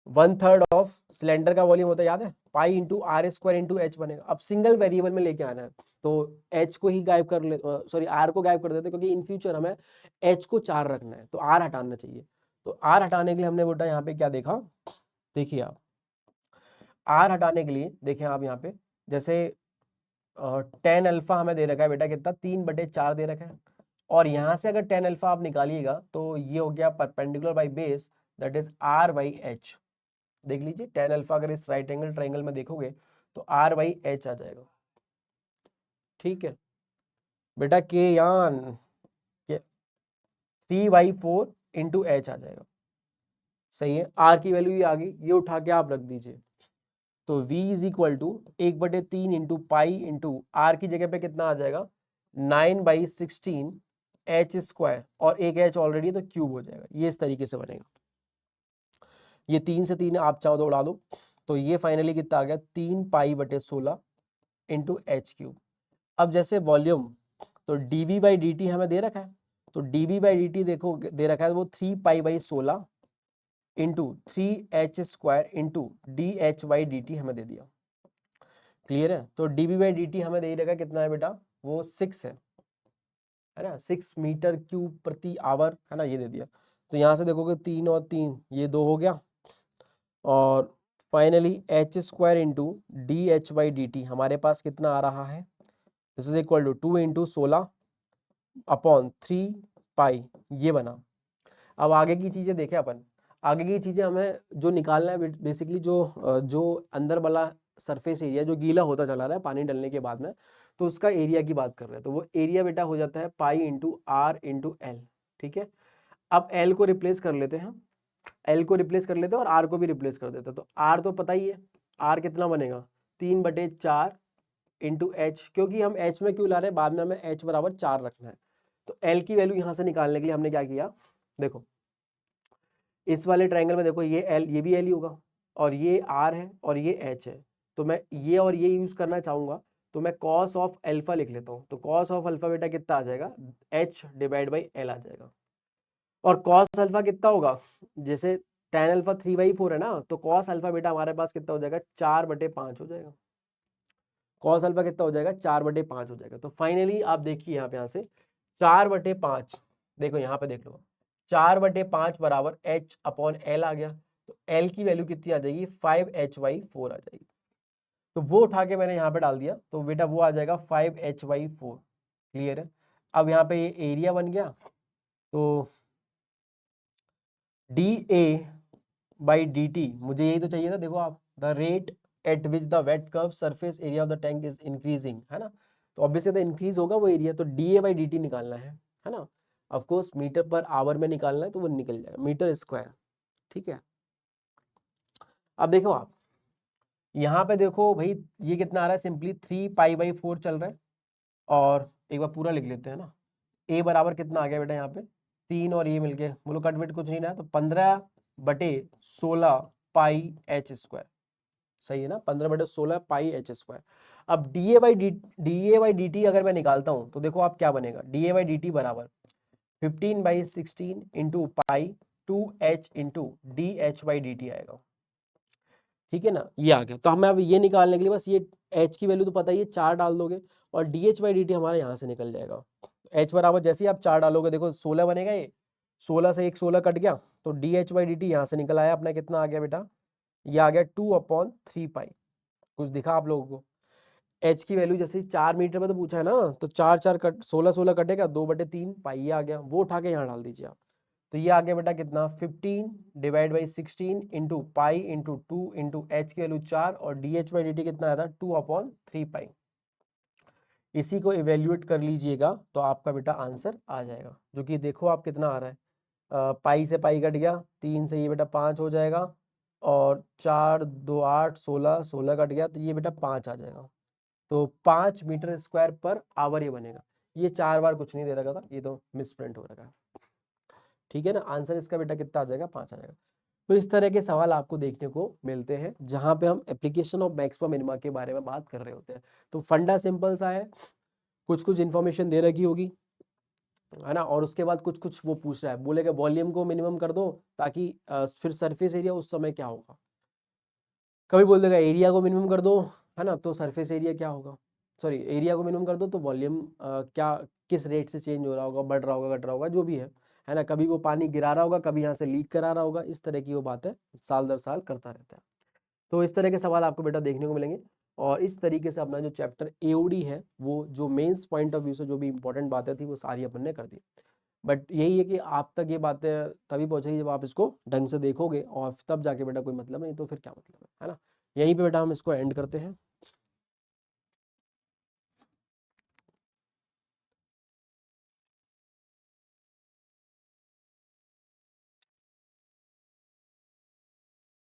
1/3 of cylinder का वॉल्यूम होता है, याद है, pi into r square into h बनेगा। अब सिंगल वेरिएबल में लेके आना है तो एच को ही गायब कर ले, सॉरी आर को गायब कर देते, क्योंकि इन फ्यूचर हमें एच को 4 रखना है तो आर हटाना चाहिए। तो आर हटाने के लिए हमने बेटा यहाँ पे क्या देखा, देखिए आप, आर हटाने के लिए देखें आप यहाँ पे, जैसे टेन अल्फा हमें दे रखा है बेटा कितना, 3/4 दे रखा है, और यहाँ से अगर टेन अल्फा आप निकालिएगा तो ये हो गया perpendicular by base, that is r by h. देख लीजिए टेन अल्फा अगर इस राइट एंगल ट्राइंगल में देखोगे तो आर बाई एच आ जाएगा, ठीक है बेटा, के यान 3/4 इंटू एच आ जाएगा, सही है। आर की वैल्यू ये आ गई, ये उठा के आप रख दीजिए, तो v is equal to 1/3 into pi into r की जगह पे कितना आ जाएगा, 9/16 एच स्क्वायर, और एक एच ऑलरेडी तो क्यूब हो जाएगा, ये इस तरीके से बनेगा। ये 3 से 3 आप चाहो तो उड़ा दो, तो ये फाइनली कितना आ गया, 3π/16 इंटू एच क्यूब। अब जैसे वॉल्यूम, तो dv/dt हमें दे रखा है, तो dv/dt देखो दे रखा है वो 3π/16 इंटू 3h² इंटू dh/dt हमें दे दिया, क्लियर है। तो dv/dt हमें दे रखा कितना है बेटा, वो 6 है ना, 6 मीटर क्यूब प्रति आवर, है ना, ये दे दिया। तो यहाँ से देखोगे 3 और 3 ये 2 हो गया, और फाइनली h² इंटू dh/dt हमारे पास कितना आ रहा है, this is equal to 2 into 16 upon 3π, ये बना। अब आगे की चीजें देखें अपन, आगे की चीजें हमें जो निकालना है बेसिकली जो अंदर वाला सरफेस एरिया जो गीला होता चला रहा है पानी डलने के बाद में, तो उसका एरिया की बात कर रहे हैं, तो वो एरिया बेटा हो जाता है pi into r into l, ठीक है। अब एल को रिप्लेस कर लेते हैं, एल को रिप्लेस कर लेते हैं और आर को भी रिप्लेस कर देते हैं। तो आर तो पता ही है, आर कितना बनेगा, 3/4 इंटू एच, क्योंकि हम एच में क्यों ला रहे हैं, बाद में हमें एच बराबर 4 रखना है। तो एल की वैल्यू यहाँ से निकालने के लिए हमने क्या किया, देखो इस वाले ट्रायंगल में देखो, ये एल, ये भी एल ही होगा, और ये आर है और ये एच है, तो मैं ये और ये यूज करना चाहूंगा, तो मैं कॉस ऑफ अल्फा लिख लेता हूँ। तो कॉस ऑफ अल्फा बेटा कितना आ जाएगा, एच डिवाइड बाई एल आ जाएगा। और कॉस अल्फा कितना होगा, जैसे tan अल्फा 3/4 है ना, तो कॉस अल्फा बेटा हमारे पास कितना हो जाएगा, 4/5 हो जाएगा। कॉस अल्फा कितना हो जाएगा, 4/5 हो जाएगा। तो फाइनली आप देखिए यहाँ से 4/5, देखो यहाँ पे देख लो, 4/5 बराबर h/l आ गया, तो l की वैल्यू कितनी आ जाएगी, 5h/4 आ जाएगी। तो वो उठा के मैंने यहाँ पे डाल दिया, तो बेटा वो आ जाएगा 5h/4, क्लियर है। अब यहाँ पे ये एरिया बन गया, तो dA/dt मुझे यही तो चाहिए था, देखो आप, the rate at which the wet curve surface area of the tank is increasing, है ना। तो ऑब्वियसली तो इंक्रीज होगा वो एरिया, तो DA/DT निकालना है ना। Of course metre per hour में निकालना है तो वो निकल जाएगा मीटर स्क्वायर, ठीक है। अब देखो आप यहाँ पे देखो भाई ये कितना आ रहा है, सिंपली 3π/4 चल रहा है, और एक बार पूरा लिख लेते हैं ना। ए बराबर कितना आ गया बेटा यहाँ पे 3 और ये मिलके बोलो कट विट कुछ नहीं ना, तो 15/16πh², सही है ना, 15/16πh²। अब DA/DT अगर मैं निकालता हूं तो देखो आप क्या बनेगा, DA/DT बराबर 15/16 into pi 2h into DH/DT आएगा, ठीक है ना। ये आ गया, तो हमें अब ये निकालने के लिए बस ये h की वैल्यू तो पता ही है 4 डाल दोगे, और DH/DT हमारा यहाँ से निकल जाएगा। h बराबर जैसे ही आप 4 डालोगे देखो 16 बनेगा, ये 16 से एक 16 कट गया, तो DH/DT यहाँ से निकल आया अपना, कितना आ गया बेटा, ये आ गया 2/3π। कुछ दिखा आप लोगों को, h की वैल्यू जैसे 4 मीटर में तो पूछा है ना, तो 4 कट 16 कटेगा 2/3 पाई, ये आ गया, वो उठा के यहाँ डाल दीजिए आप। तो ये आ गया बेटा कितना 15/16 into pi into 2 into H की वैल्यू 4 और DH/DT कितना आया था 2/3π। इसी को इवेल्युएट कर लीजिएगा तो आपका बेटा आंसर आ जाएगा, जो कि देखो आप कितना आ रहा है, पाई से पाई कट गया, 3 से ये बेटा 5 हो जाएगा, और 4 2 8 16 16 कट गया, तो ये बेटा 5 आ जाएगा। तो 5 मीटर स्क्वायर पर आवर ये बनेगा। ये 4 बार कुछ नहीं दे रखा था, ये तो मिसप्रिंट हो रखा है, ठीक है ना। आंसर इसका बेटा कितना आ जाएगा 5 आ जाएगा। तो इस तरह के सवाल आपको देखने को मिलते हैं जहां पे हम एप्लीकेशन ऑफ मैक्सिमम मिनिमा के बारे में बात कर रहे होते हैं। तो फंडा सिंपल सा है, कुछ कुछ इन्फॉर्मेशन दे रखी होगी, है ना, और उसके बाद कुछ कुछ वो पूछ रहा है, बोलेगा वॉल्यूम को मिनिमम कर दो ताकि फिर सरफेस एरिया उस समय क्या होगा। कभी बोल देगा एरिया को मिनिमम कर दो, है ना, तो सरफेस एरिया क्या होगा, सॉरी एरिया को मिनिमम कर दो तो वॉल्यूम क्या किस रेट से चेंज हो रहा होगा, बढ़ रहा होगा घट रहा होगा जो भी है ना। कभी वो पानी गिरा रहा होगा, कभी यहाँ से लीक करा रहा होगा, इस तरह की वो बातें साल दर साल करता रहता है। तो इस तरह के सवाल आपको बेटा देखने को मिलेंगे, और इस तरीके से अपना जो चैप्टर AOD है वो जो मेंस पॉइंट ऑफ व्यू से जो भी इंपॉर्टेंट बातें थी वो सारी अपन ने कर दी। बट यही है कि आप तक ये बातें तभी पहुंचेगी जब आप इसको ढंग से देखोगे, और तब जाके बेटा कोई मतलब नहीं तो फिर क्या मतलब है ना। यहीं पे बेटा हम इसको एंड करते हैं।